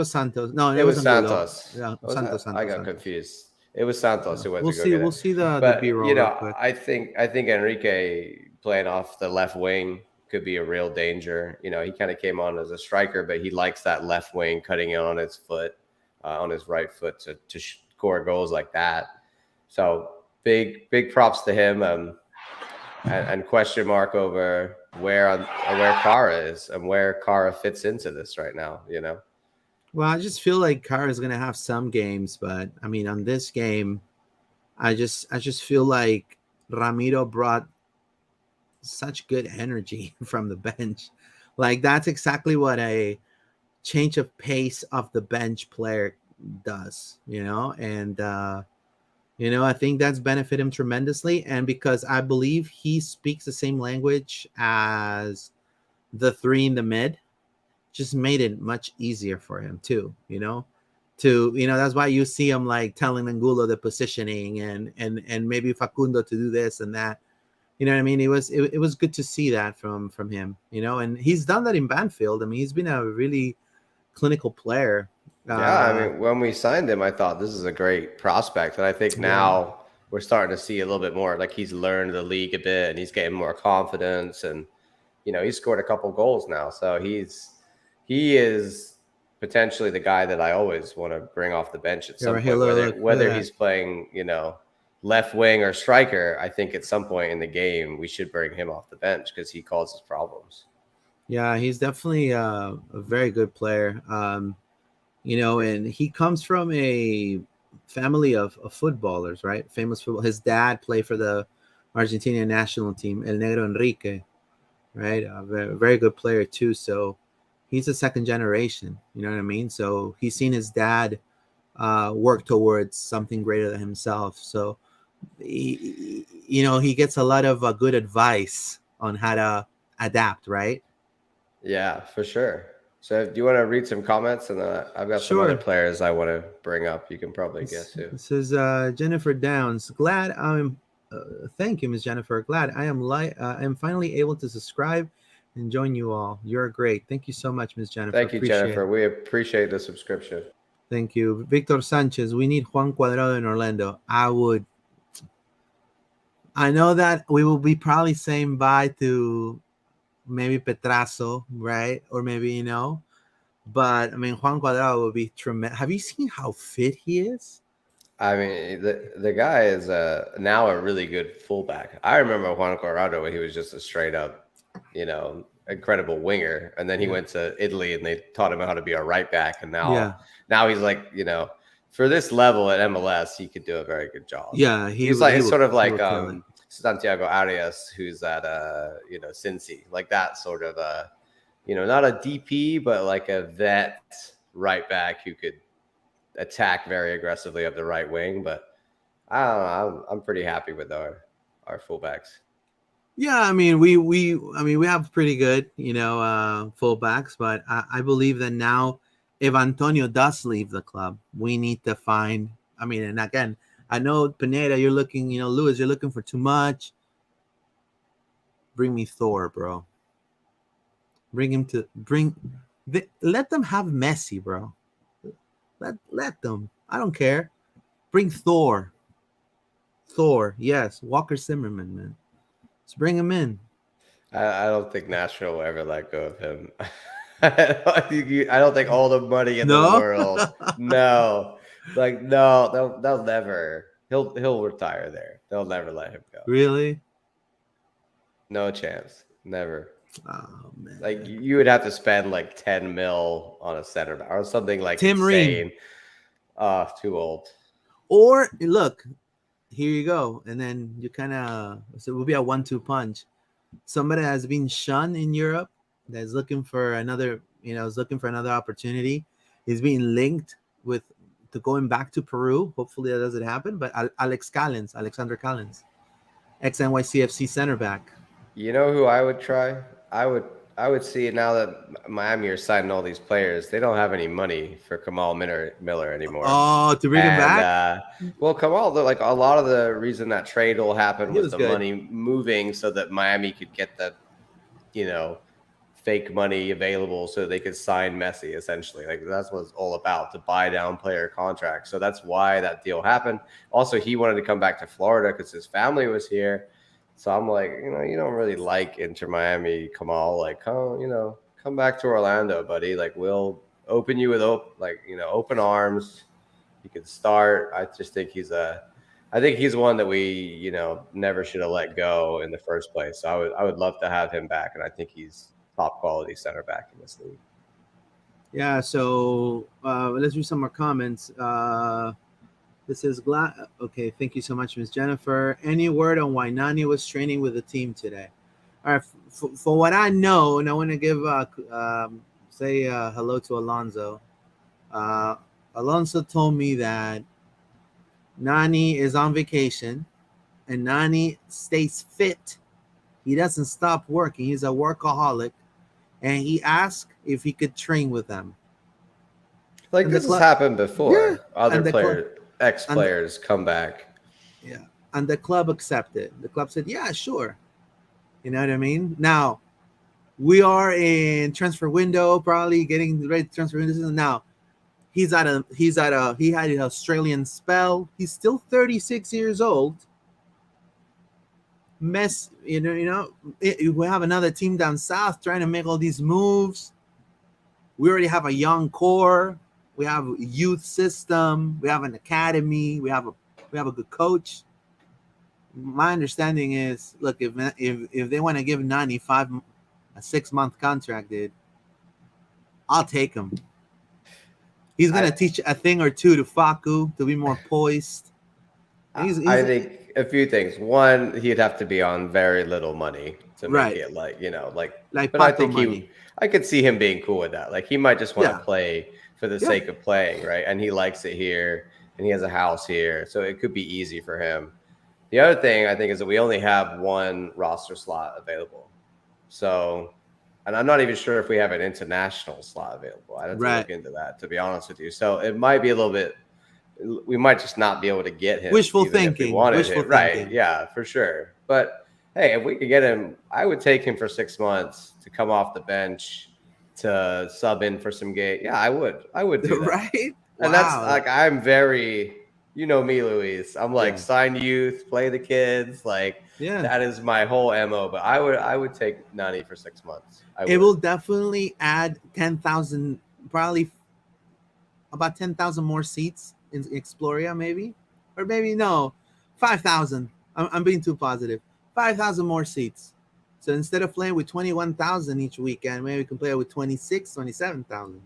Santos. No, it was Santos. Yeah, Santos. I got confused. It was Santos who went to go get it. We'll see the B-roll. I think Enrique playing off the left wing could be a real danger. He kind of came on as a striker, but he likes that left wing cutting in on his foot, on his right foot to score goals like that. So big props to him. And question mark over where Carr is and where Carr fits into this right now, Well, I just feel like Carr is gonna have some games, but I mean, on this game, I just feel like Ramiro brought such good energy from the bench. Like that's exactly what a change of pace of the bench player does, and I think that's benefited him tremendously. And because I believe he speaks the same language as the three in the mid, just made it much easier for him too, that's why you see him like telling Angulo the positioning and maybe Facundo to do this and that. You know what I mean? It was good to see that from him, and he's done that in Banfield. I mean, he's been a really clinical player. Yeah, I mean, when we signed him, I thought this is a great prospect. And I think now we're starting to see a little bit more. Like he's learned the league a bit and he's getting more confidence. And, he's scored a couple goals now. So he is potentially the guy that I always want to bring off the bench at Yeah, some right here, point, look, look whether at that. he's playing, left wing or striker. I think at some point in the game we should bring him off the bench because he causes problems. Yeah, he's definitely a very good player. And he comes from a family of footballers, right? Famous football. His dad played for the Argentinian national team, El Negro Enrique, right? A very, very good player too. So he's a second generation. You know what I mean? So he's seen his dad work towards something greater than himself. So he gets a lot of good advice on how to adapt, right? Yeah, for sure. So, do you want to read some comments? And I've got some other Sure. players I want to bring up. You can probably This, guess who. this is Jennifer Downs. Glad I'm. Thank you, Ms. Jennifer. Glad I am finally able to subscribe and join you all. You're great. Thank you so much, Ms. Jennifer. Thank you, Appreciate Jennifer. it. We appreciate the subscription. Thank you, Victor Sanchez. We need Juan Cuadrado in Orlando. I know that we will be probably saying bye to maybe Petrazo, right? Or maybe but I mean Juan Cuadrado will be tremendous. Have you seen how fit he is? I mean, the guy is now a really good fullback. I remember Juan Corrado when he was just a straight up, incredible winger, and then he went to Italy and they taught him how to be a right back, and now he's like, for this level at MLS, he could do a very good job. Yeah, he's like sort of like Santiago Arias, who's at Cincy, like that sort of not a DP, but like a vet right back who could attack very aggressively up the right wing. But I don't know. I'm pretty happy with our fullbacks. Yeah, I mean we have pretty good fullbacks, but I believe that now if Antonio does leave the club, we need to find. I mean, and again, I know Pineda, you're looking, Lewis, you're looking for too much. Bring me Thor, bro. Let them have Messi, bro. Let them. I don't care. Bring Thor. Yes. Walker Zimmerman, man. Let's bring him in. I don't think Nashville will ever let go of him. I don't think all the money in the world. No. Like, no, they'll never. He'll retire there. They'll never let him go. Really? No chance. Never. Oh man. Like you would have to spend like 10 mil on a center back or something like Tim insane. Ream. Too old. Or look, here you go, and then you kind of so it will be a 1-2 punch. Somebody has been shunned in Europe that's looking for another, is looking for another opportunity. He's being linked to going back to Peru. Hopefully that doesn't happen. But Alexander Callens, ex-NYCFC center back. You know who I would try? I would see now that Miami are signing all these players, they don't have any money for Kamal Miller anymore. Oh, to bring him back? Well, Kamal, like a lot of the reason that trade will happen was the money moving so that Miami could get the, fake money available so they could sign Messi, essentially. Like that's what it's all about, to buy down player contracts. So that's why that deal happened. Also, he wanted to come back to Florida because his family was here. So I'm like, you don't really like Inter Miami, Kamal. Like, come back to Orlando, buddy. Like, we'll open you with open arms. You can start. I just think he's one that we, never should have let go in the first place. So I would love to have him back, and I think he's top quality center back in this league. Yeah. So let's read some more comments. This is glad. Okay, thank you so much, Ms. Jennifer. Any word on why Nani was training with the team today? All right, for what I know, and I want to give say hello to Alonso. Alonso told me that Nani is on vacation, and Nani stays fit. He doesn't stop working. He's a workaholic, and he asked if he could train with them. Like this has happened before. Yeah. Other players. Ex-players come back. Yeah. And the club accepted. The club said, yeah, sure. You know what I mean? Now, we are in transfer window, probably getting ready to transfer window. Now, he had an Australian spell. He's still 36 years old. We have another team down south trying to make all these moves. We already have a young core. We have a youth system. We have an academy. We have a good coach. My understanding is, look, if they want to give 95 a 6-month contract, dude, I'll take him. He's gonna teach a thing or two to Facu to be more poised. I think a few things. One, he'd have to be on very little money to make right, it like. like But I Pato think money. I could see him being cool with that. Like he might just want to Yeah, play for the yeah, sake of playing, right? And he likes it here, and he has a house here, so it could be easy for him. The other thing I think is that we only have one roster slot available. So, and I'm not even sure if we have an international slot available. I'd have to right. look into that, to be honest with you. So it might be a little bit, we might just not be able to get him Wishful even if we thinking. wanted Wishful it. Right. thinking. Yeah, for sure. But hey, if we could get him, I would take him for 6 months to come off the bench to sub in for some game. Yeah, I would. I would do that. Right? And that's Wow. like, I'm very, you know me, Luis. I'm like, Yeah. sign youth, play the kids. Like, Yeah. that is my whole MO. But I would take Nani for 6 months. It will definitely add 10,000, probably about 10,000 more seats in Exploria, maybe, or maybe no, 5,000. I'm being too positive. 5,000 more seats. So instead of playing with 21,000 each weekend, maybe we can play with 26, 27,000.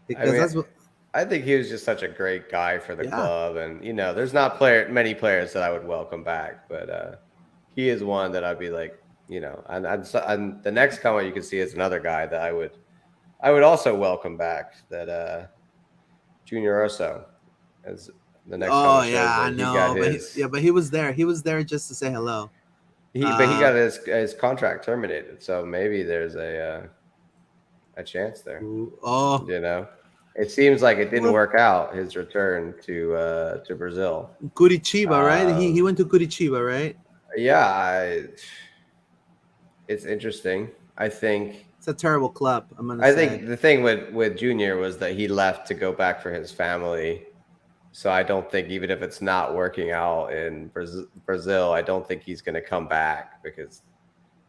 Because that's what. I think he was just such a great guy for the Yeah. club, and there's not many players that I would welcome back, but he is one that I'd be like, and the next comment you can see is another guy that I would also welcome back, that Junior Urso, as the next. Oh yeah, I know, but he was there. He was there just to say hello. But he got his contract terminated, so maybe there's a chance there. Oh, it seems like it didn't work out, his return to Brazil. Curitiba, right? He went to Curitiba, right? Yeah, it's interesting. I think it's a terrible club. I think the thing with Junior was that he left to go back for his family. So I don't think, even if it's not working out in Brazil, I don't think he's going to come back, because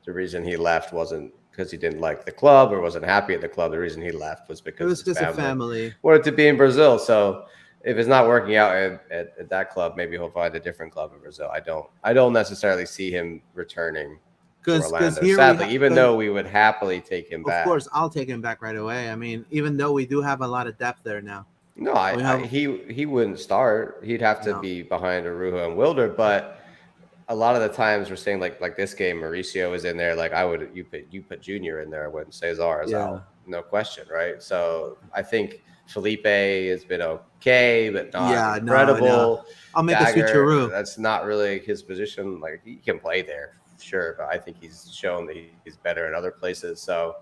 the reason he left wasn't because he didn't like the club or wasn't happy at the club. The reason he left was because his family wanted to be in Brazil. So if it's not working out at that club, maybe he'll find a different club in Brazil. I don't necessarily see him returning to Orlando, sadly, even though we would happily take him back. Of course, I'll take him back right away. I mean, even though we do have a lot of depth there now. No, he wouldn't start. He'd have to be behind Arujo and Wilder. But a lot of the times we're saying like this game, Mauricio is in there. Like you put Junior in there when Cesar is out, no question, right? So I think Felipe has been okay, but not incredible. No. I'll make a switcheroo. That's not really his position. Like, he can play there, sure, but I think he's shown that he's better in other places. So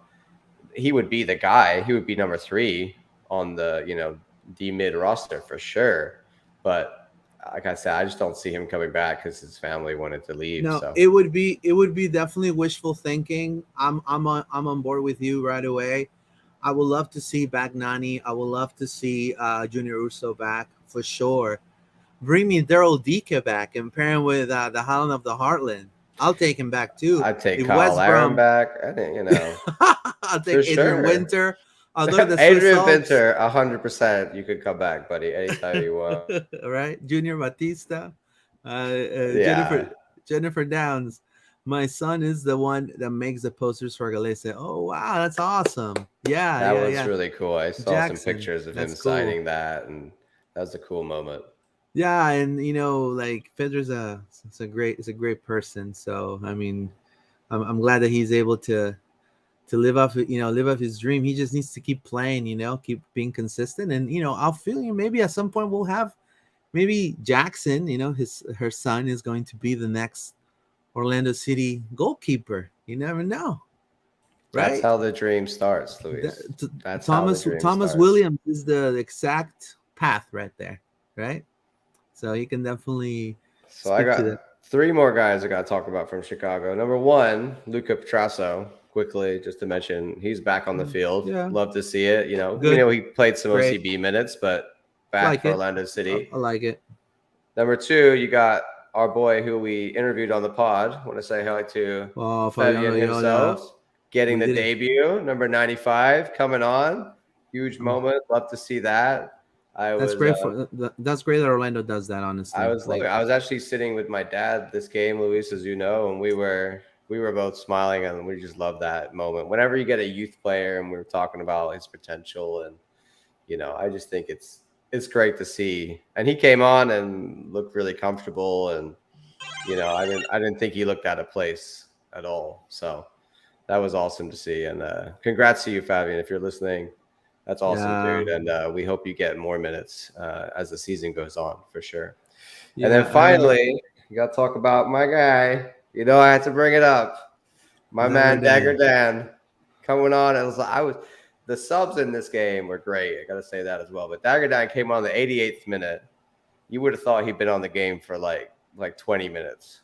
he would be the guy. He would be number 3 on the D mid roster for sure. But like I said, I just don't see him coming back because his family wanted to leave. No, so. it would be definitely wishful thinking. I'm on board with you right away. I would love to see back Nani. I would love to see Junior Urso back for sure. Bring me Daryl Dike back and pair him with the Holland of the Heartland. I'll take him back too. I'd take Kyle Aaron back. I think I'll take Adrian Winter. Adrian Winter, 100%. You could come back, buddy, anytime you want. Right, Junior Batista, Jennifer Downs. My son is the one that makes the posters for Galese. Oh wow, that's awesome! Yeah, that was really cool. I saw some pictures of him signing that, and that was a cool moment. Yeah, and like Federer's a great person. So I mean, I'm glad that he's able to live up his dream. He just needs to keep playing, keep being consistent, and I'll feel maybe at some point we'll have maybe Jackson. Her son is going to be the next Orlando City goalkeeper. You never know. Right? That's how the dream starts, Luis. That's Thomas Williams is the exact path right there, right? So you can definitely. So I got 3 more guys I got to talk about from Chicago. Number 1, Luca Petrasso. Quickly, just to mention, he's back on the field. Yeah. Love to see it. He played some OCB minutes, but back for Orlando City. I like it. Number 2, you got our boy who we interviewed on the pod. I want to say hi to Fabian himself. getting We the did it. debut, number 95, coming on. Huge moment. Love to see that. That's great that's great that Orlando does that. Honestly, I was actually sitting with my dad this game, Luis, as you know, and we were both smiling, and we just love that moment. Whenever you get a youth player, and we were talking about his potential, and I just think it's great to see. And he came on and looked really comfortable, and I didn't think he looked out of place at all. So that was awesome to see. And congrats to you, Fabian, if you're listening. That's awesome, yeah, dude. And we hope you get more minutes as the season goes on, for sure. And then yeah. I remember finally, you got to talk about my guy. I had to bring it up. My Dagger man, Dagger Dan. Dan, coming on. The subs in this game were great. I got to say that as well. But Dagger Dan came on the 88th minute. You would have thought he'd been on the game for like 20 minutes.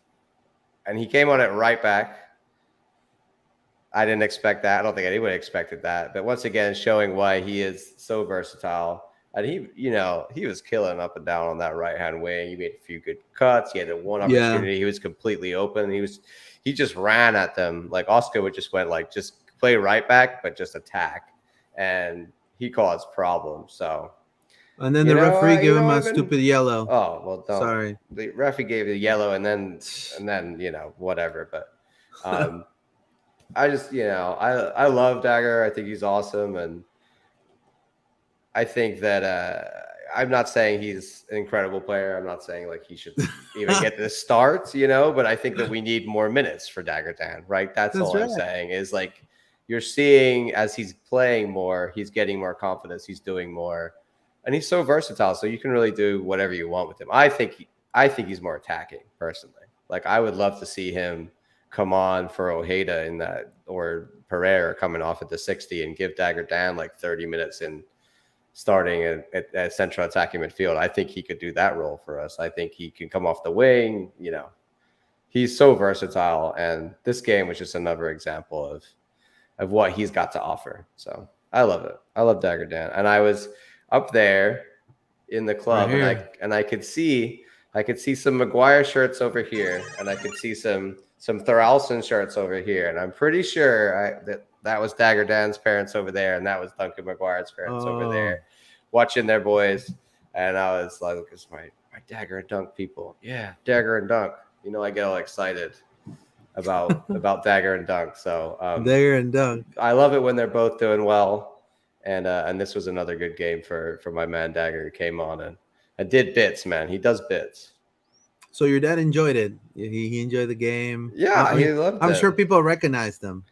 And he came on it right back. I didn't expect that. I don't think anyone expected that. But once again, showing why he is so versatile. And he was killing up and down on that right-hand wing. He made a few good cuts. He had one opportunity. Yeah, He was completely open. He just ran at them. Like Oscar would just went just play right back, but just attack. And he caused problems. So and then the referee gave him a Ivan. stupid yellow. Oh, well, don't. Sorry. The referee gave the yellow, and then whatever. But I just I love Dagger. I think he's awesome, and I think that I'm not saying he's an incredible player. I'm not saying he should even get the start, but I think that we need more minutes for Dagger Dan, right? That's all I'm saying is you're seeing as he's playing more, he's getting more confidence, he's doing more, and he's so versatile. So you can really do whatever you want with him. I think he's more attacking personally. I would love to see him come on for Ojeda in that, or Pereira coming off at the 60 and give Dagger Dan 30 minutes in starting at central attacking midfield. I think he could do that role for us. I think he can come off the wing. He's so versatile, and this game was just another example of what he's got to offer. So I love it. I love Dagger Dan, and I was up there in the club, and I could see some Maguire shirts over here, and I could see some Thoralson shirts over here, and I'm pretty sure that was Dagger Dan's parents over there, and that was Duncan Maguire's parents over there, watching their boys. And I was like, "It's my Dagger and Dunk people, yeah, Dagger and Dunk." I get all excited about Dagger and Dunk. So Dagger and Dunk. I love it when they're both doing well, and this was another good game for my man Dagger, who came on and did bits. Man, he does bits. So your dad enjoyed it. He enjoyed the game. Yeah, he loved it. I'm sure people recognized him.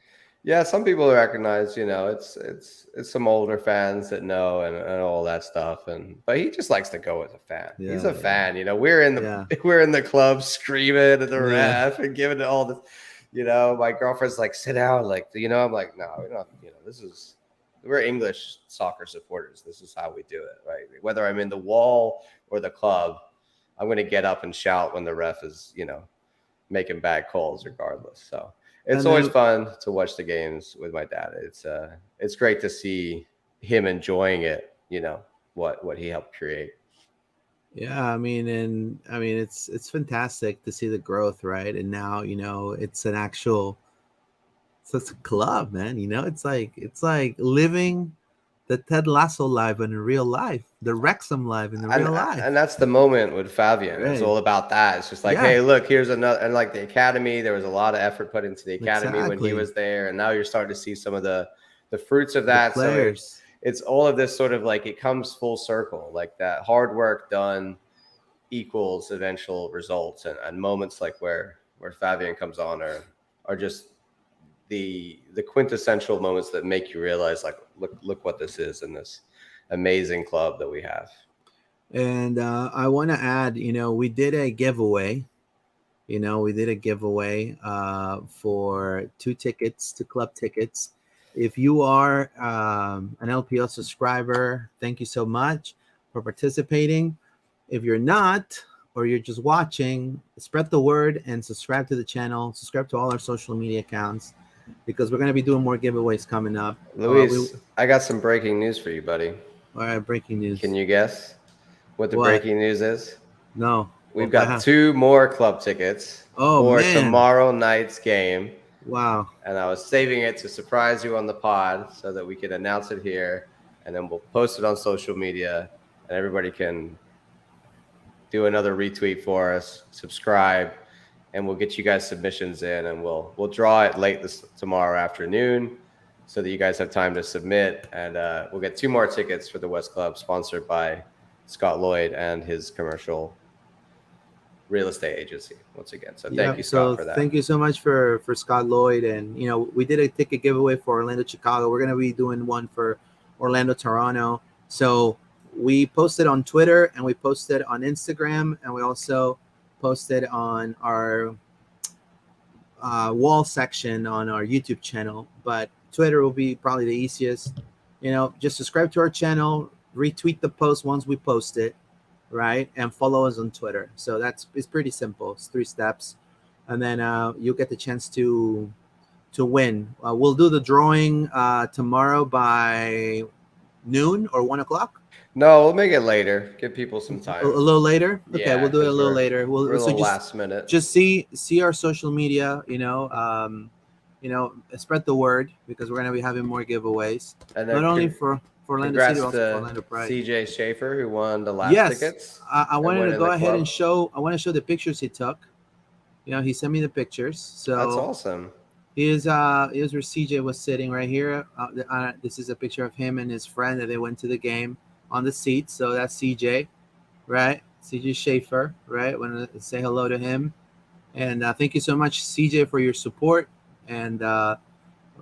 Yeah, some people recognize. It's some older fans that know and all that stuff. But he just likes to go as a fan. Yeah, he's a fan. We're in the club screaming at the ref and giving it all this. My girlfriend's like, "Sit down." I'm like, no, we're not. We're English soccer supporters. This is how we do it, right? Whether I'm in the wall or the club, I'm going to get up and shout when the ref is, making bad calls regardless. So it's always fun to watch the games with my dad. It's great to see him enjoying it, what he helped create. Yeah, it's fantastic to see the growth, right? And now, it's an actual, it's a club, man. It's like living the Ted Lasso live in real life, the Wrexham live in the real life. And that's the moment with Fabian. Right. It's all about that. It's just hey, look, here's another. And the academy, there was a lot of effort put into the academy when he was there. And now you're starting to see some of the fruits of that. So it's all of this sort of it comes full circle, that hard work done equals eventual results. And moments where Fabian comes on are just the quintessential moments that make you realize look what this is in this amazing club that we have. And I want to add, we did a giveaway. For 2 tickets, 2 club tickets. If you are an LPL subscriber, thank you so much for participating. If you're not, or you're just watching, spread the word and subscribe to the channel. Subscribe to all our social media accounts, because we're going to be doing more giveaways coming up. Luis, I got some breaking news for you, buddy. All right, breaking news. Can you guess what the breaking news is? No. We've got 2 more club tickets for tomorrow night's game. Wow. And I was saving it to surprise you on the pod so that we could announce it here, and then we'll post it on social media, and everybody can do another retweet for us, subscribe, and we'll get you guys submissions in, and we'll draw it late tomorrow afternoon so that you guys have time to submit, and we'll get 2 more tickets for the West Club, sponsored by Scott Lloyd and his commercial real estate agency once again. So thank you, Scott, for that. Thank you so much for Scott Lloyd. And we did a ticket giveaway for Orlando Chicago. We're gonna be doing one for Orlando Toronto. So we posted on Twitter and we posted on Instagram, and we also posted on our wall section on our YouTube channel. But Twitter will be probably the easiest. Just subscribe to our channel, retweet the post once we post it, right? And follow us on Twitter. So it's pretty simple. It's 3 steps. And then you'll get the chance to win. We'll do the drawing tomorrow by noon or 1 o'clock. No, we'll make it later. Give people some time. A little later. Okay, Yeah, we'll do it a 'cause little we're- later. We're a little last minute. Just see our social media. Spread the word, because we're gonna be having more giveaways. And then Not only for Orlando congrats City, but also to for Orlando Pride. CJ Schaefer, who won the last Yes. tickets. I wanted went to in go the ahead club. and show. I want to show the pictures he took. He sent me the pictures. So That's awesome. here's where CJ was sitting right here. This is a picture of him and his friend that they went to the game on the seat. So that's CJ, right? CJ Schaefer, right? Want to say hello to him. And thank you so much, CJ, for your support. And I'm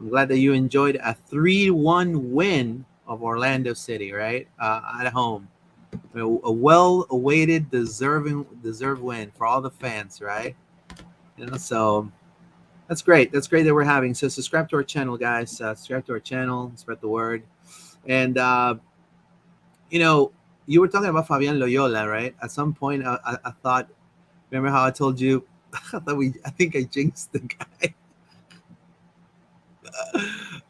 glad that you enjoyed a 3-1 win of Orlando City, right? At home. A well-awaited, deserved win for all the fans, right? So that's great. That's great that we're having. So subscribe to our channel, guys. Subscribe to our channel. Spread the word. And you were talking about Fabian Loyola, right? At some point, I thought. Remember how I told you? I think I jinxed the guy.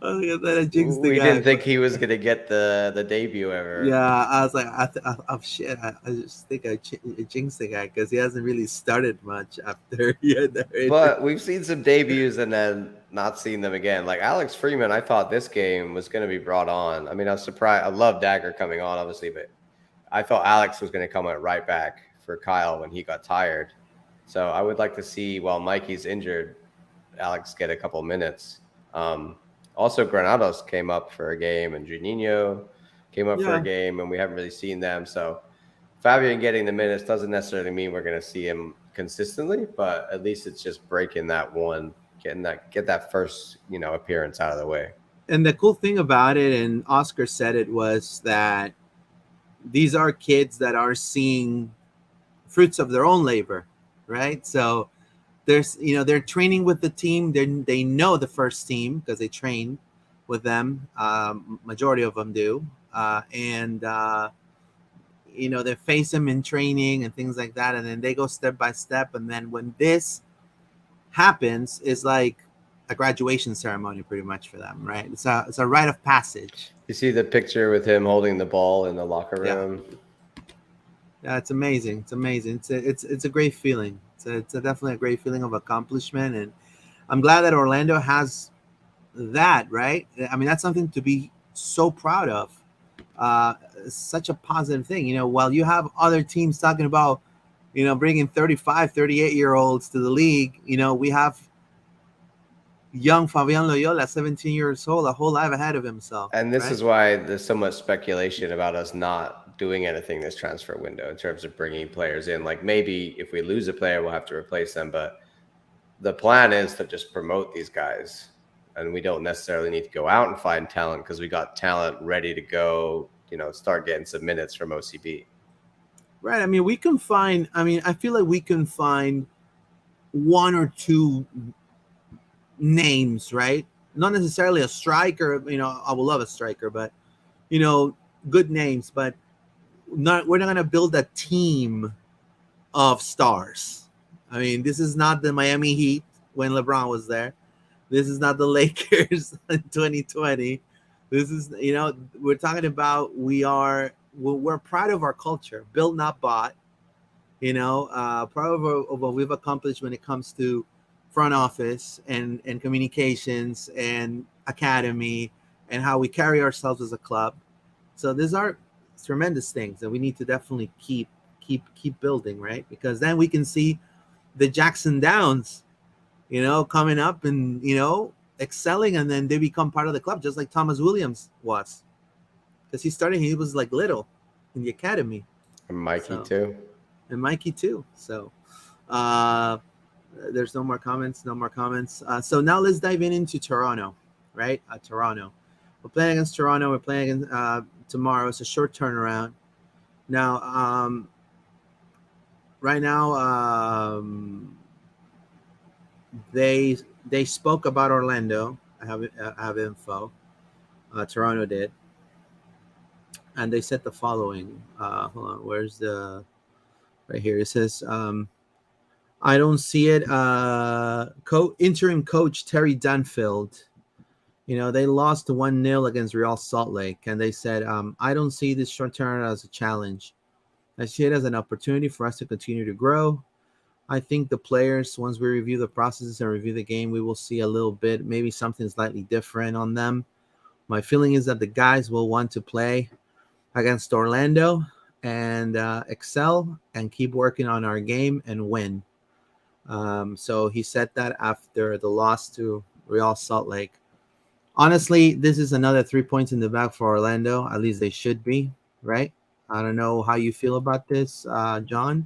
I jinxed the guy. We didn't think he was gonna get the debut ever. Yeah, I was like, shit. I just think I jinxed the guy because he hasn't really started much after he had the. But we've seen some debuts and then not seen them again. Like Alex Freeman, I thought this game was going to be brought on. I mean, I was surprised. I love Dagger coming on, obviously, but I thought Alex was going to come right back for Kyle when he got tired. So I would like to see, while Mikey's injured, Alex get a couple minutes. Also, Granados came up for a game, and Juninho came up for a game, and we haven't really seen them. So Fabian getting the minutes doesn't necessarily mean we're going to see him consistently, but at least it's just breaking that one, get that first appearance out of the way. And the cool thing about it, and Oscar said it, was that these are kids that are seeing fruits of their own labor, right? So there's they're training with the team. They know the first team because they train with them. Majority of them do, and they face them in training and things like that, and then they go step by step. And then when this happens, it's like a graduation ceremony, pretty much, for them, right? It's a rite of passage. You see the picture with him holding the ball in the locker room. Yeah, it's amazing. It's amazing. It's a great feeling. It's definitely a great feeling of accomplishment, and I'm glad that Orlando has that, right? I mean, that's something to be so proud of. Such a positive thing, while you have other teams talking about, bringing 35, 38-year-olds to the league, we have young Fabian Loyola, 17 years old, a whole life ahead of himself. And this is why there's so much speculation about us not doing anything this transfer window in terms of bringing players in. Like, maybe if we lose a player, we'll have to replace them. But the plan is to just promote these guys. And we don't necessarily need to go out and find talent because we got talent ready to go, start getting some minutes from OCB. Right. I mean, I feel like we can find 1 or 2 names, right? Not necessarily a striker. I would love a striker, but, good names. But we're not going to build a team of stars. I mean, this is not the Miami Heat when LeBron was there. This is not the Lakers in 2020. This is, we're talking about, we're proud of our culture, built, not bought, proud of what we've accomplished when it comes to front office and communications and academy and how we carry ourselves as a club. So these are tremendous things that we need to definitely keep building, right? Because then we can see the Jackson Downs, coming up and excelling, and then they become part of the club, just like Thomas Williams was, because he was like little in the academy. And Mikey So, too. and Mikey too. So uh there's no more comments. So now let's dive into Toronto, right? Toronto. We're playing against Toronto. We're playing against, tomorrow. It's a short turnaround. Now, right now, they spoke about Orlando. I have info. Toronto did, and they said the following. Hold on. Where's the right here? It says. I don't see it. Interim coach Terry Dunfield, they lost 1-0 against Real Salt Lake, and they said, I don't see this short term as a challenge. I see it as an opportunity for us to continue to grow. I think the players, once we review the processes and review the game, we will see a little bit, maybe something slightly different on them. My feeling is that the guys will want to play against Orlando and excel and keep working on our game and win. So he said that after the loss to Real Salt Lake. Honestly, this is another 3 points in the bag for Orlando. At least they should be, right? I don't know how you feel about this, John.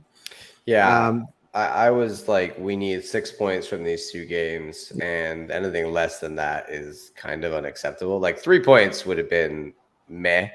Yeah, I was like, we need 6 points from these two games, and anything less than that is kind of unacceptable. Like 3 points would have been meh,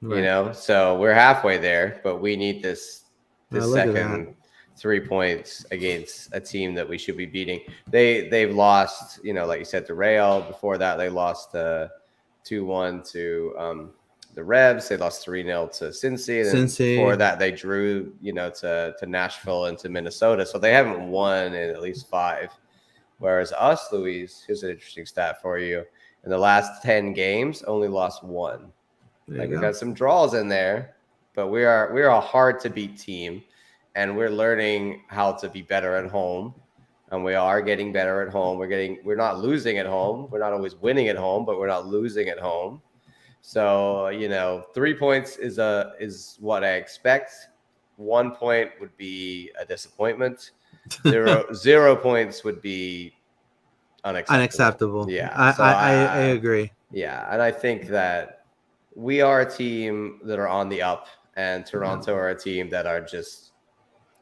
Right. So we're halfway there, but we need this Look at that. second 3 points against a team that we should be beating. They've lost, like you said, to Real. Before that, they lost 2-1 to the Revs. They lost 3-0 to Cincy. And Cincy. before that, they drew, to Nashville and to Minnesota. So they haven't won in at least 5. Whereas us, Luis, here's an interesting stat for you. In the last 10 games, only lost 1. Like we got some draws in there, but we're a hard to beat team, and we're learning how to be better at home, and we are getting better at home. We're not losing at home. We're not always winning at home, but we're not losing at home. So 3 points is what I expect. 1 point would be a disappointment. 0 points would be unacceptable. Yeah, I agree. Yeah, and I think that we are a team that are on the up, and Toronto are a team that are just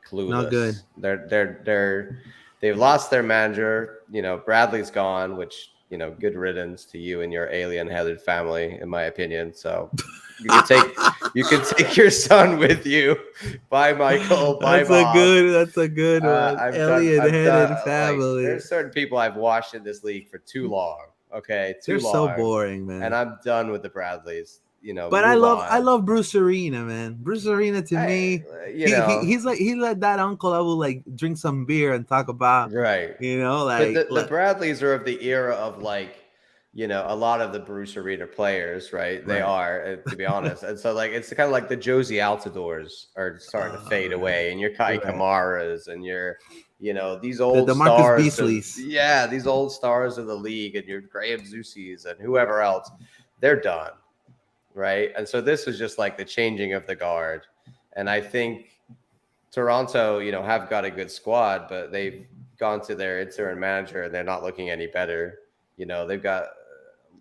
clueless. Not good. They've lost their manager. Bradley's gone, which good riddance to you and your alien-headed family, in my opinion. So you can take your son with you. Bye, Michael. Bye, Bob. That's a good alien-headed family. There's certain people I've watched in this league for too long. Okay, they're so boring, man. And I'm done with the Bradleys. But I love Bruce Arena, man. Bruce Arena to me, he's like that uncle I will like drink some beer and talk about. Right. The Bradleys are of the era of a lot of the Bruce Arena players, right? They are, to be honest. And so it's kind of like the Josie Altidores are starting to fade away, and your Kai Kamaras and your these old the Marcus stars. Beasleys. These old stars of the league, and your Graham Zusis and whoever else, they're done. Right. And so this was just like the changing of the guard. And I think Toronto, have got a good squad, but they've gone to their interim manager and they're not looking any better. They've got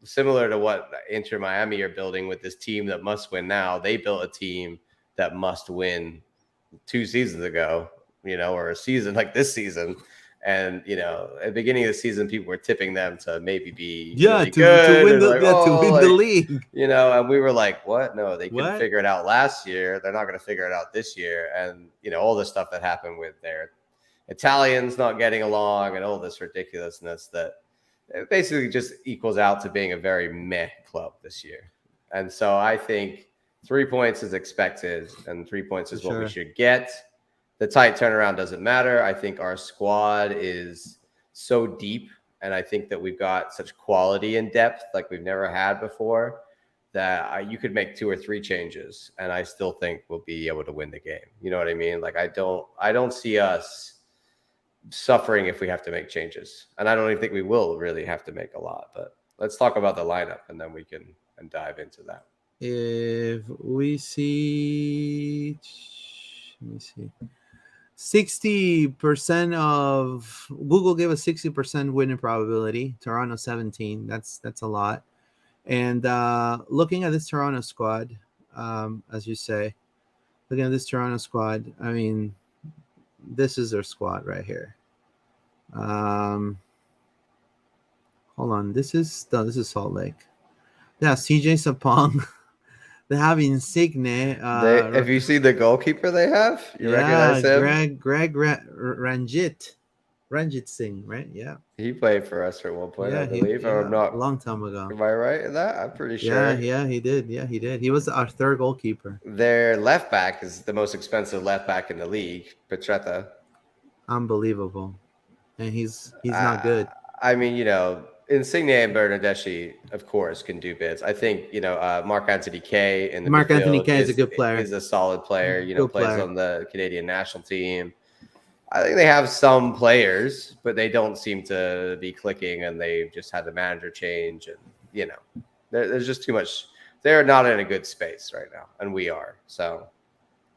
similar to what Inter Miami are building with this team that must win now. They built a team that must win 2 seasons ago, or a season like this season. And at the beginning of the season, people were tipping them to maybe be really good to win the league. And we were like, "What? No, they couldn't figure it out last year. They're not going to figure it out this year." And all the stuff that happened with their Italians not getting along and all this ridiculousness that it basically just equals out to being a very meh club this year. And so I think 3 points is expected, and 3 points is what we should get. The tight turnaround doesn't matter. I think our squad is so deep, and I think that we've got such quality and depth like we've never had before that you could make 2 or 3 changes, and I still think we'll be able to win the game. You know what I mean? Like I don't see us suffering if we have to make changes. And I don't even think we will really have to make a lot. But let's talk about the lineup, and then we can dive into that. If we see, let me see, 60% of Google gave us 60% winning probability. Toronto 17. That's a lot. And looking at this Toronto squad, as you say, looking at this Toronto squad, I mean, this is their squad right here. Hold on, this is Salt Lake. Yeah, CJ Sapong. They have Insigne. Have you seen the goalkeeper they have? You recognize him? Greg Ranjit Singh, right? Yeah. He played for us at one point, I believe. Or not a long time ago. Am I right in that? I'm pretty sure. Yeah, he did. Yeah, he did. He was our third goalkeeper. Their left back is the most expensive left back in the league, Petretta. Unbelievable. And he's not good. I mean, Insigne and Bernardeschi, of course, can do bits. I think, Mark Anthony Kaye in the Mark Anthony Kaye is a good player. He's a solid player. Plays on the Canadian national team. I think they have some players, but they don't seem to be clicking, and they've just had the manager change, and there's just too much. They're not in a good space right now, and we are. So,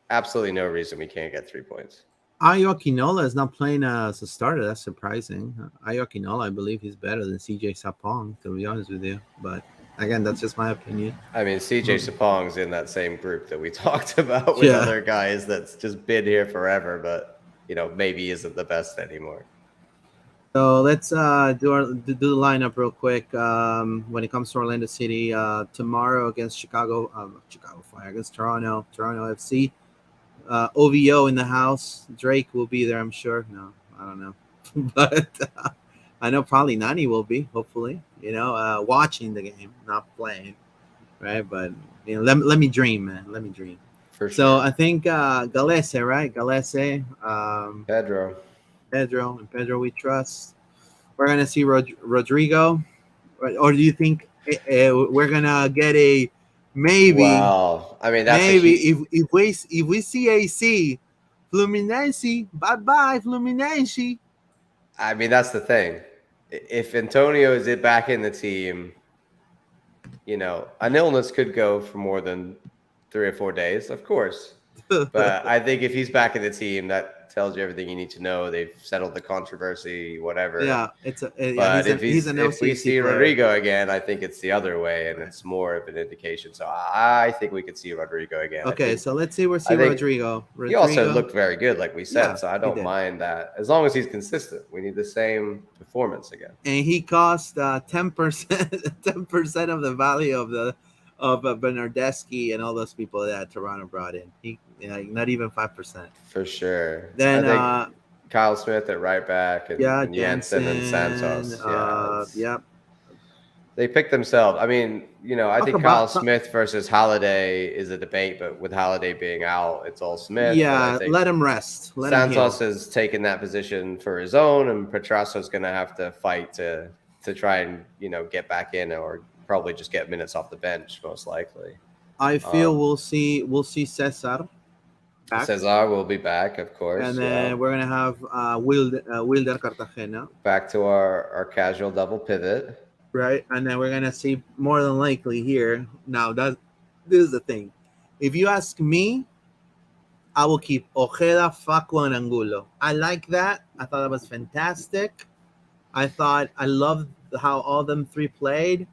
absolutely no reason we can't get 3 points. Ayo Akinola is not playing as a starter. That's surprising. Ayo Akinola, I believe he's better than CJ Sapong, to be honest with you. But again, that's just my opinion. I mean, CJ Sapong's in that same group that we talked about with other guys that's just been here forever, but maybe isn't the best anymore. So let's do the lineup real quick. When it comes to Orlando City, tomorrow against Chicago Fire, against Toronto FC. OVO in the house. Drake will be there, I'm sure. No, I don't know. But I know probably Nani will be, hopefully, watching the game, not playing. Right? But, let me dream, man. Let me dream. For sure. So I think Galese, right? Galese. Pedro we trust. We're going to see Rodrigo. Or do you think we're going to get a maybe? Wow. I mean, that's maybe if we see AC, Fluminense, bye Fluminense. I mean, that's the thing. If Antonio is back in the team, an illness could go for more than 3 or 4 days, of course. But I think if he's back in the team, that tells you everything you need to know. They've settled the controversy, whatever. Yeah, if we see Rodrigo again, I think it's the other way, and it's more of an indication. So I think we could see Rodrigo again. Okay, so let's see Rodrigo. He also looked very good, like we said. So I don't mind that as long as he's consistent. We need the same performance again. And he cost 10% of the value of Bernardeschi and all those people that Toronto brought in. Not even 5%. For sure. Then I think Kyle Smith at right back and Jansen and Santos. Yep. They picked themselves. I mean, I think Kyle Smith versus Holiday is a debate, but with Holiday being out, it's all Smith. Yeah, let him rest. Santos has taken that position for his own, and Petrasso's going to have to fight to try and get back in, or probably just get minutes off the bench, most likely. I feel we'll see Cesar back. Cesar will be back, of course. And then we're gonna have Wilder Cartagena back to our casual double pivot. Right, and then we're gonna see more than likely here. Now this is the thing. If you ask me, I will keep Ojeda, Facua, and Angulo. I like that. I thought that was fantastic. I loved how all them three played.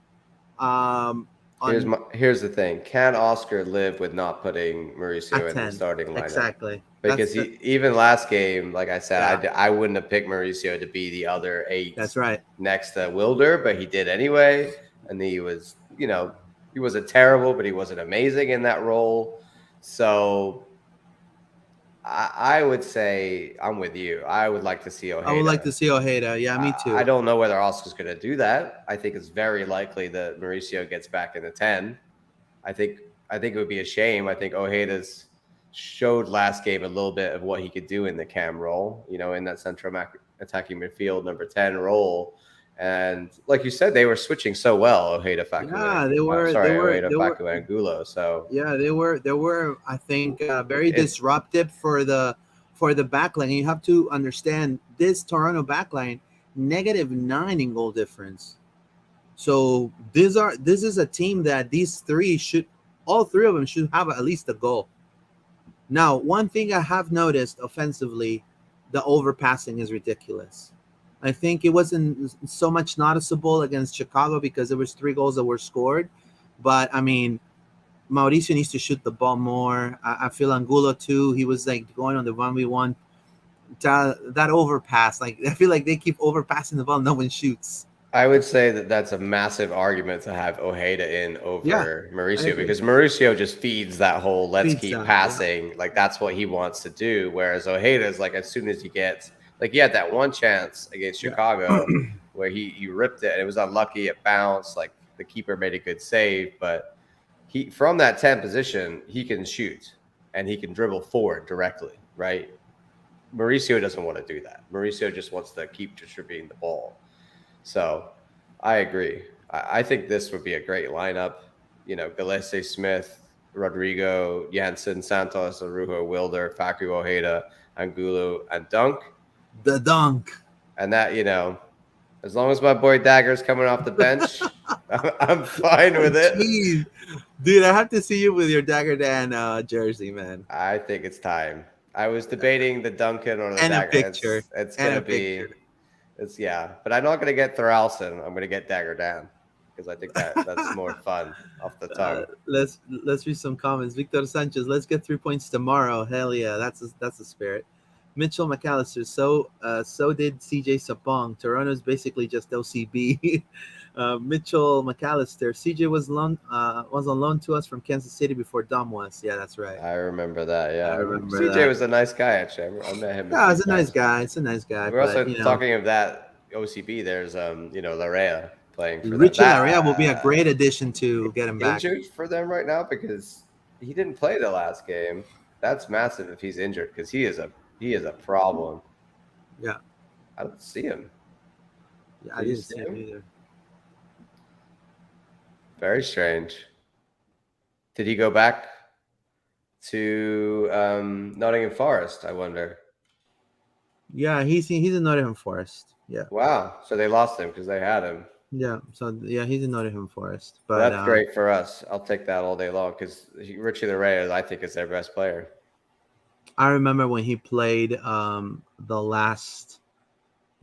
Here's the thing. Can Oscar live with not putting Mauricio in the starting lineup? Exactly. Because even last game, like I said, I wouldn't have picked Mauricio to be the other 8. That's right. Next to Wilder, but he did anyway. And he was, he wasn't terrible, but he wasn't amazing in that role. So I would say I'm with you. I would like to see Ojeda. I would like to see Ojeda. Yeah, me too. I don't know whether Oscar's going to do that. I think it's very likely that Mauricio gets back in the 10. I think it would be a shame. I think Ojeda's showed last game a little bit of what he could do in the cam role, in that central attacking midfield number 10 role. And like you said, they were switching so well, Ojeda, Facua. Yeah, they were. Ojeda, Facua, and Angulo. So yeah, they were. I think very disruptive for for the backline. You have to understand this Toronto backline -9 in goal difference. So this is a team that all three of them should have at least a goal. Now, one thing I have noticed offensively, the overpassing is ridiculous. I think it wasn't so much noticeable against Chicago because there was 3 goals that were scored. But I mean, Mauricio needs to shoot the ball more. I feel Angulo too. He was like going on the 1v1. That overpass, like I feel like they keep overpassing the ball. No one shoots. I would say that that's a massive argument to have Ojeda in over I Mauricio agree. because Mauricio just feeds that whole let's Feeds keep that, passing. Like that's what he wants to do. Whereas Ojeda is like as soon as he gets like he had that one chance against Chicago where he ripped it and it was unlucky, it bounced, like the keeper made a good save, but he from that 10 position, he can shoot and he can dribble forward directly, right? Mauricio doesn't want to do that. Mauricio just wants to keep distributing the ball. So I agree. I think this would be a great lineup. You know, Gillespie, Smith, Rodrigo, Jansen, Santos, Arujo, Wilder, Facu, Ojeda, Angulo, and Dunk. The dunk. And that, you know, as long as my boy Dagger's coming off the bench, I'm fine with it. Jeez. Dude, I have to see you with your Dagger Dan jersey, man. I think it's time. I was debating the Duncan or the And a Dagger. picture. It's And going a to be... picture. It's but I'm not going to get Thoralson. I'm going to get Dagger Dan because I think that's more fun off the tongue. Let's read some comments. Victor Sanchez, let's get 3 points tomorrow. Hell yeah, that's the spirit. Mitchell McAllister, so did CJ Sapong. Toronto's basically just OCB. Mitchell McAllister, CJ was on loan to us from Kansas City before Dom was. Yeah, that's right. I remember that. Yeah, I remember CJ that. was a nice guy. Actually, I met him. Yeah, it's a nice guy. It's a nice guy. We're but, also talking of that OCB. There's Larea playing for Richie that. Larea will be a great addition to get him back. Injured for them right now because he didn't play the last game. That's massive if he's injured because he is a problem. Yeah, I don't see him. Yeah, I didn't see him either. Very strange. Did he go back to Nottingham Forest? I wonder. Yeah, he's in Nottingham Forest. Yeah. Wow. So they lost him because they had him. Yeah. So yeah, he's in Nottingham Forest. But that's great for us. I'll take that all day long because Richie Larea, I think, is their best player. I remember when he played the last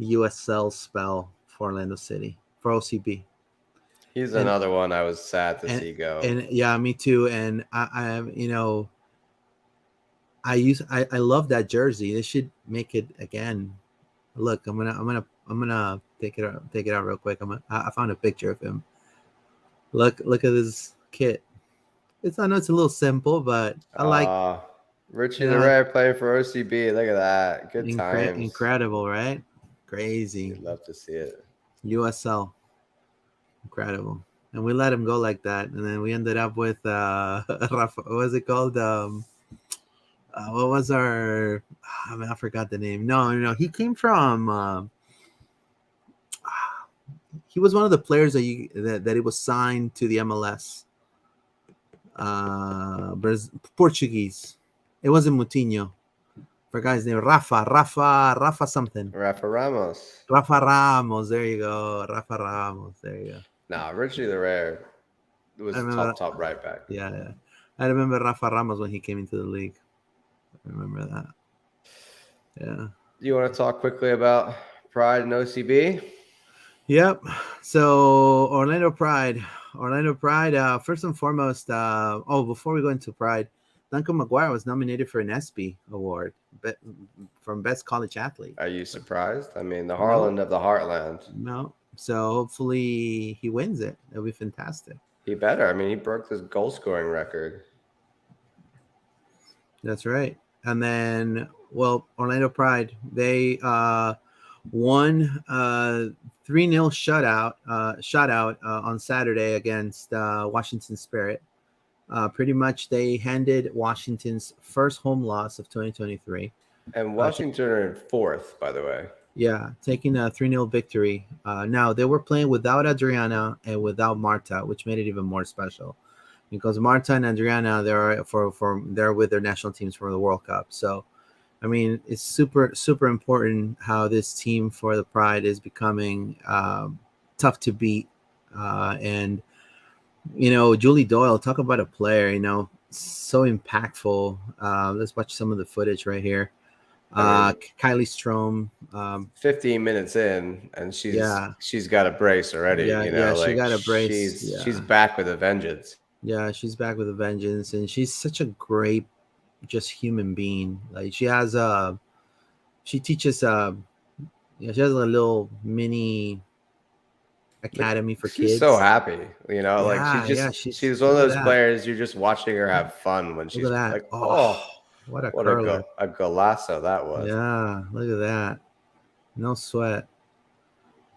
USL spell for Orlando City for OCB. He's another one I was sad to see go. And yeah, me too. And I love that jersey. They should make it again. Look, I'm gonna take it out real quick. I found a picture of him. Look at this kit. I know it's a little simple, but I like Richie Larea playing for OCB. Look at that. Good times. Incredible, right? Crazy. You'd love to see it. USL. Incredible. And we let him go like that. And then we ended up with Rafa, what was it called? What was our I forgot the name. No. He came from he was one of the players that it was signed to the MLS. Portuguese. It wasn't Moutinho. For guy's name, Rafa something. Rafa Ramos. Rafa Ramos. There you go. Rafa Ramos. There you go. Nah, Richie Larea was top right back. Yeah. I remember Rafa Ramos when he came into the league. I remember that. Yeah. You want to talk quickly about Pride and OCB? Yep. So Orlando Pride. First and foremost, before we go into Pride, Duncan McGuire was nominated for an ESPY award from Best College Athlete. Are you surprised? I mean, the Harland of the Heartland. No. So hopefully he wins it. It'll be fantastic. He better. I mean, he broke this goal scoring record. That's right. And then, Orlando Pride, they won 3-0 shutout on Saturday against Washington Spirit. Pretty much they handed Washington's first home loss of 2023. And Washington are in fourth, by the way. Yeah, taking a 3-0 victory. Now, they were playing without Adriana and without Marta, which made it even more special. Because Marta and Adriana, they're with their national teams for the World Cup. So I mean, it's super, super important how this team for the Pride is becoming tough to beat. And, Julie Doyle, talk about a player, so impactful. Let's watch some of the footage right here. I mean, Kylie Strom. 15 minutes in, and Yeah. she's got a brace already. Yeah. Yeah. She Like got a brace. she's Yeah. back with a vengeance. Yeah. She's back with a vengeance. And she's such a great, just human being. Like she teaches, she has a little mini Look, academy for she's so kids. happy. Like Yeah. Yeah. she's one of Look at those that. players you're just watching her have fun when Look at she's that. like, Oh, oh, what a what curler. a golazo that was. Yeah. Look at that. No sweat.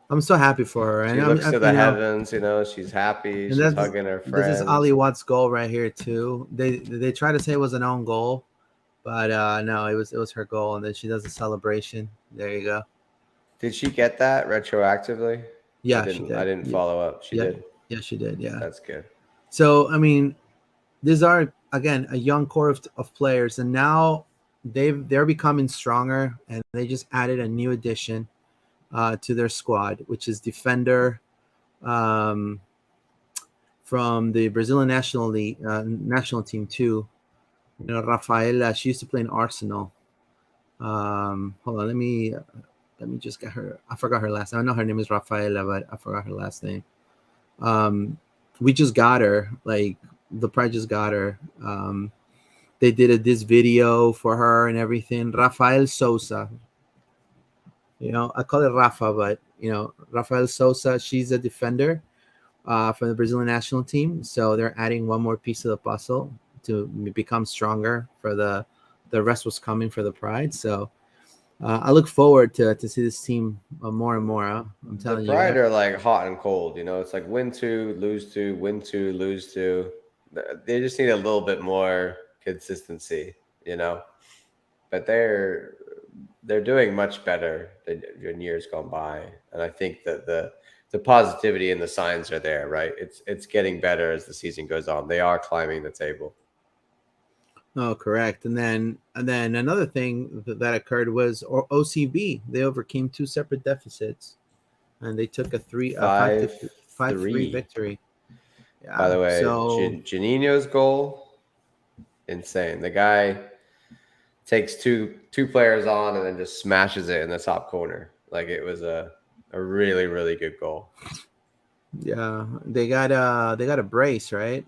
I'm so happy for her. And She looks I'm to the heavens, she's happy, and she's that's hugging her this is Ali friends. Watt's goal right here too. They try to say it was an own goal, but no, it was her goal. And then she does a celebration. There you go. Did she get that retroactively? Yeah, she I did. didn't follow up. She Yeah, did. yeah, she did. Yeah. That's good. So I mean, these are again a young core of players, and now they're becoming stronger, and they just added a new addition to their squad, which is defender um, from the Brazilian national league, national team too. Rafaela. She used to play in Arsenal. Hold on, let me just get her. I forgot her last name. I know her name is Rafaela, but I forgot her last name. Um, we just got her. Like the Pride just got her. They did this video for her and everything. Rafael Sosa. I call it Rafa, but Rafael Sosa. She's a defender from the Brazilian national team. So they're adding one more piece of the puzzle to become stronger for the rest was coming for the Pride. So I look forward to see this team more and more. I'm The telling you. Pride are like hot and cold. It's like win two, lose two, win two, lose two. They just need a little bit more consistency, But they're doing much better than in years gone by, and I think that the positivity and the signs are there. Right, it's getting better as the season goes on. They are climbing the table. Oh, correct. And then another thing that occurred was OCB. They overcame two separate deficits, and they took a 5-3 5-3. victory. By Yeah. the way, So Janino's goal, insane. The guy takes two players on and then just smashes it in the top corner. Like it was a really, really good goal. yeah, they got a brace, right?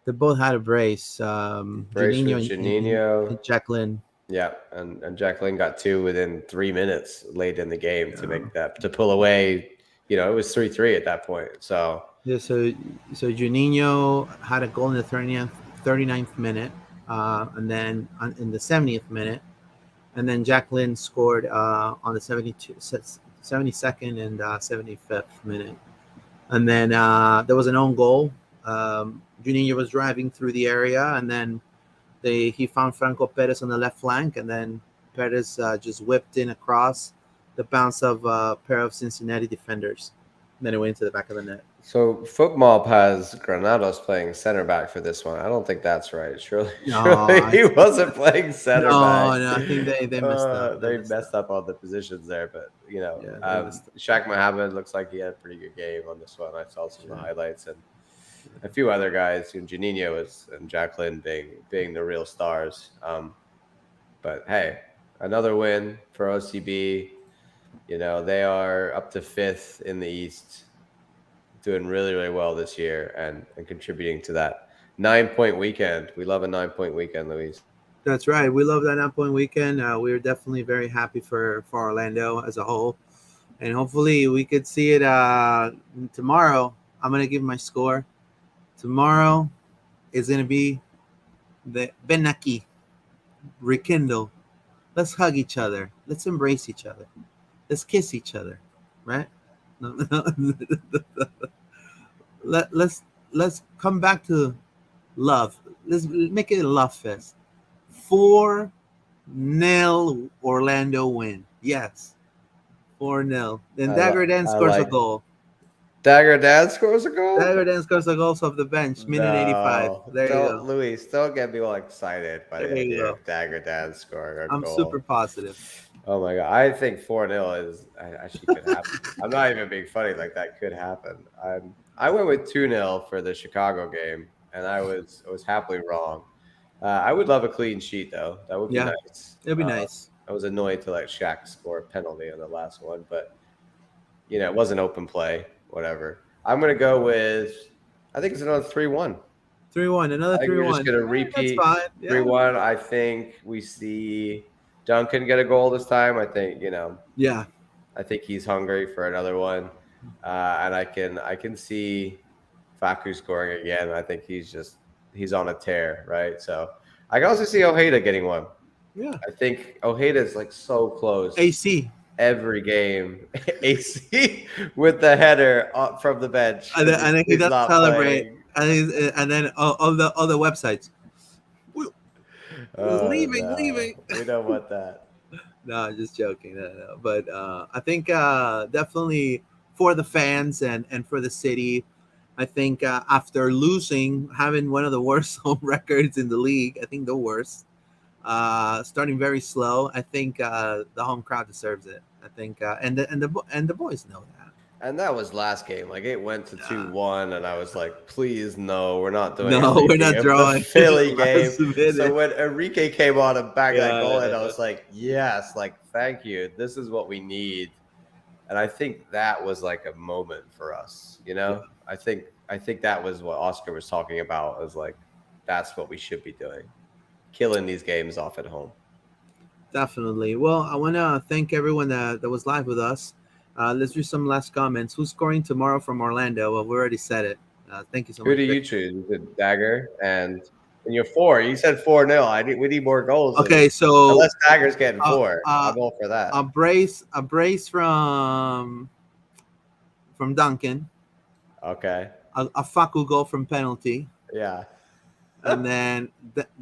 They both had a brace. Brace with Juninho Juninho. and Jacqueline. Yeah, and Jacqueline got two within 3 minutes late in the game to pull away. It was 3-3 at that point. So Yeah, so Juninho had a goal in the 39th minute, and then in the 70th minute, and then Jacqueline scored on the 72nd and 75th minute, and then there was an own goal. Juninho was driving through the area, and then he found Franco Perez on the left flank, and then Perez just whipped in across the bounce of a pair of Cincinnati defenders. And then it went into the back of the net. So FootMob has Granados playing center back for this one. I don't think that's right. Surely No, he wasn't playing center back. no, I think they messed up. They messed up on the positions there, but Yeah, Shaq Mohammed looks like he had a pretty good game on this one. I saw some of the highlights and a few other guys, Juninho and Jacqueline being the real stars. But hey, another win for OCB. They are up to 5th in the East, doing really, really well this year and contributing to that 9-point weekend. We love a 9-point weekend, Luis. That's right. We love that 9-point weekend. We're definitely very happy for Orlando as a whole. And hopefully we could see it tomorrow. I'm going to give my score. Tomorrow is going to be the Benaki. Rekindle. Let's hug each other. Let's embrace each other. Let's kiss each other. Right? Let's come back to love. Let's make it a love fest. 4-0 Orlando win. Yes. 4-0. Then Dagger then scores a goal. Dagger Dan scores a goal. Dagger Dan scores the goals off the bench, minute 85. No, There you don't, go. Luis. Don't get me all excited by the There you idea go. of Dagger Dan scoring a I'm goal. super positive. Oh my god, I think 4-0 is actually could happen. I'm not even being funny. Like that could happen. I went with 2-0 for the Chicago game, and I was happily wrong. I would love a clean sheet though. That would be Yeah, nice. it'll be nice. I was annoyed to let Shaq score a penalty on the last one, but it wasn't open play. Whatever. I'm gonna go with. I think it's another 3-1. 3-1, another I think we're 3-1. just gonna That's repeat fine. Yeah. 3-1. I think we see Duncan get a goal this time. I think Yeah. I think he's hungry for another one, and I can see Faku scoring again. I think he's on a tear, right? So I can also see Ojeda getting one. Yeah. I think Ojeda is like so close. AC. Every game, AC with the header up from the bench, And then he he's does not celebrate. playing. And then all the websites. Oh, leaving. We don't want that. No, just joking. No. But I think definitely for the fans and for the city, I think after having one of the worst home records in the league, I think the worst, starting very slow, I think the home crowd deserves it. I think and the boys know that. And that was last game. Like it went to 2-1, and I was like, "Please, no, we're not doing. No, we're not anything." drawing. The Philly game. Last minute. So when Enrique came on and bagged that goal, and I Yeah. was like, "Yes, like thank you. This is what we need." And I think that was like a moment for us. I think that was what Oscar was talking about. Was like, that's what we should be doing, killing these games off at home. Definitely. Well, I want to thank everyone that was live with us. Let's do some last comments. Who's scoring tomorrow from Orlando? Well, we already said it. Thank you so Who much. do you choose? You said Dagger, and you're 4. You said 4-0. We need more goals. Okay, so unless Dagger's getting 4, uh, I'm all for that. a brace from Duncan. Okay. A Faku goal from penalty, Yeah. and then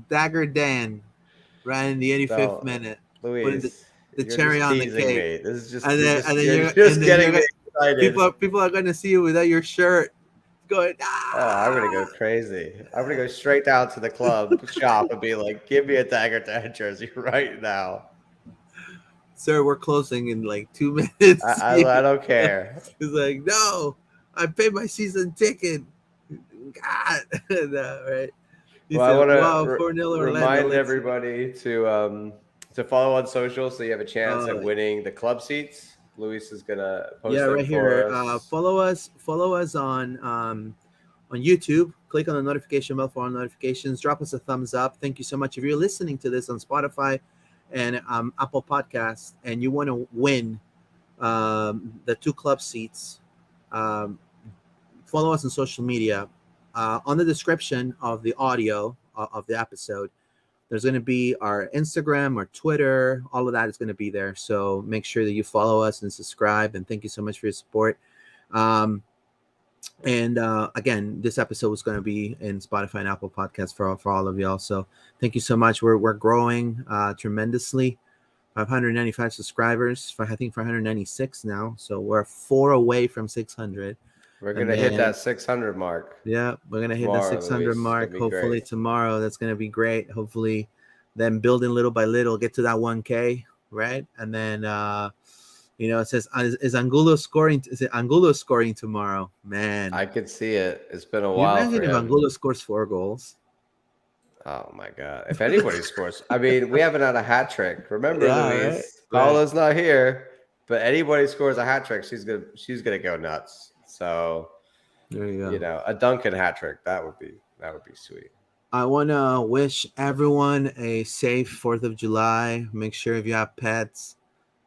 Dagger Dan right in the 85th So, minute. Luis, the you're cherry just on the teasing cake. me. This is just, And then you're just getting me excited. People are going to see you without your shirt going. Oh, I'm gonna go crazy. I'm gonna go straight down to the club shop and be like, "Give me a Dagger Dan jersey right now." Sir, we're closing in like 2 minutes. I don't care. He's like, no, I paid my season ticket. God, no, right? He Well, I said, want to 4-0 Orlando, remind let's- everybody to follow on social so you have a chance at winning the club seats. Luis is gonna post them right for here. us. Follow us on YouTube. Click on the notification bell for all notifications. Drop us a thumbs up. Thank you so much. If you're listening to this on Spotify and Apple Podcasts, and you want to win the 2 club seats, follow us on social media. On the description of the audio of the episode, there's going to be our Instagram or Twitter. All of that is going to be there. So make sure that you follow us and subscribe. And thank you so much for your support. Again, this episode was going to be in Spotify and Apple Podcasts for all of y'all. So thank you so much. We're growing tremendously. 595 subscribers. I think 596 now. So we're 4 away from 600. We're gonna hit that 600 mark. Yeah, we're gonna hit Tomorrow, the 600 Luis. mark. It's gonna be Hopefully great. tomorrow. That's gonna be great. Hopefully, then building little by little, get to that 1K, right? And then it says is Angulo scoring? Is it Angulo scoring tomorrow? Man, I could see it. It's been a you while. imagine For if him. Angulo scores 4 goals. Oh my god! If anybody scores, I mean, we haven't had a hat trick. Remember, Yeah, Luis? right. Paula's not here, but anybody scores a hat trick, she's gonna go nuts. So, There you go. a Duncan hat trick that would be sweet. I want to wish everyone a safe 4th of July. Make sure if you have pets,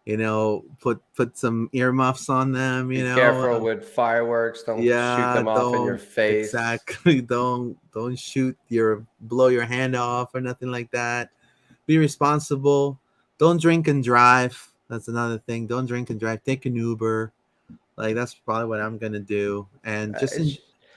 put some earmuffs on them. Be careful with fireworks. Don't shoot them off in your face. Exactly. Don't blow your hand off or nothing like that. Be responsible. Don't drink and drive. That's another thing. Don't drink and drive. Take an Uber. Like that's probably what I'm gonna do. And just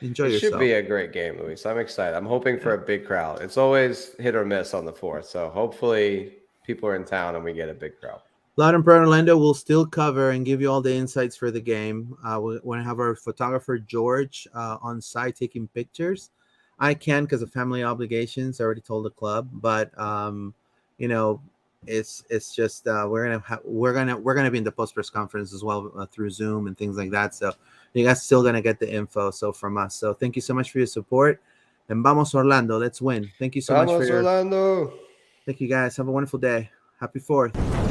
enjoy It yourself. should be a great game, Luis. I'm excited. I'm hoping for a big crowd. It's always hit or miss on the 4th. So hopefully people are in town and we get a big crowd. Loud and Proud Orlando will still cover and give you all the insights for the game. We're going to have our photographer George on site taking pictures. I can because of family obligations. I already told the club, but you know, it's just we're gonna be in the post press conference as well through Zoom and things like that. So you guys still gonna get the info. So from us. So thank you so much for your support. And vamos Orlando, let's win. Thank you so much for Vamos, your. Orlando. Thank you guys. Have a wonderful day. Happy 4th.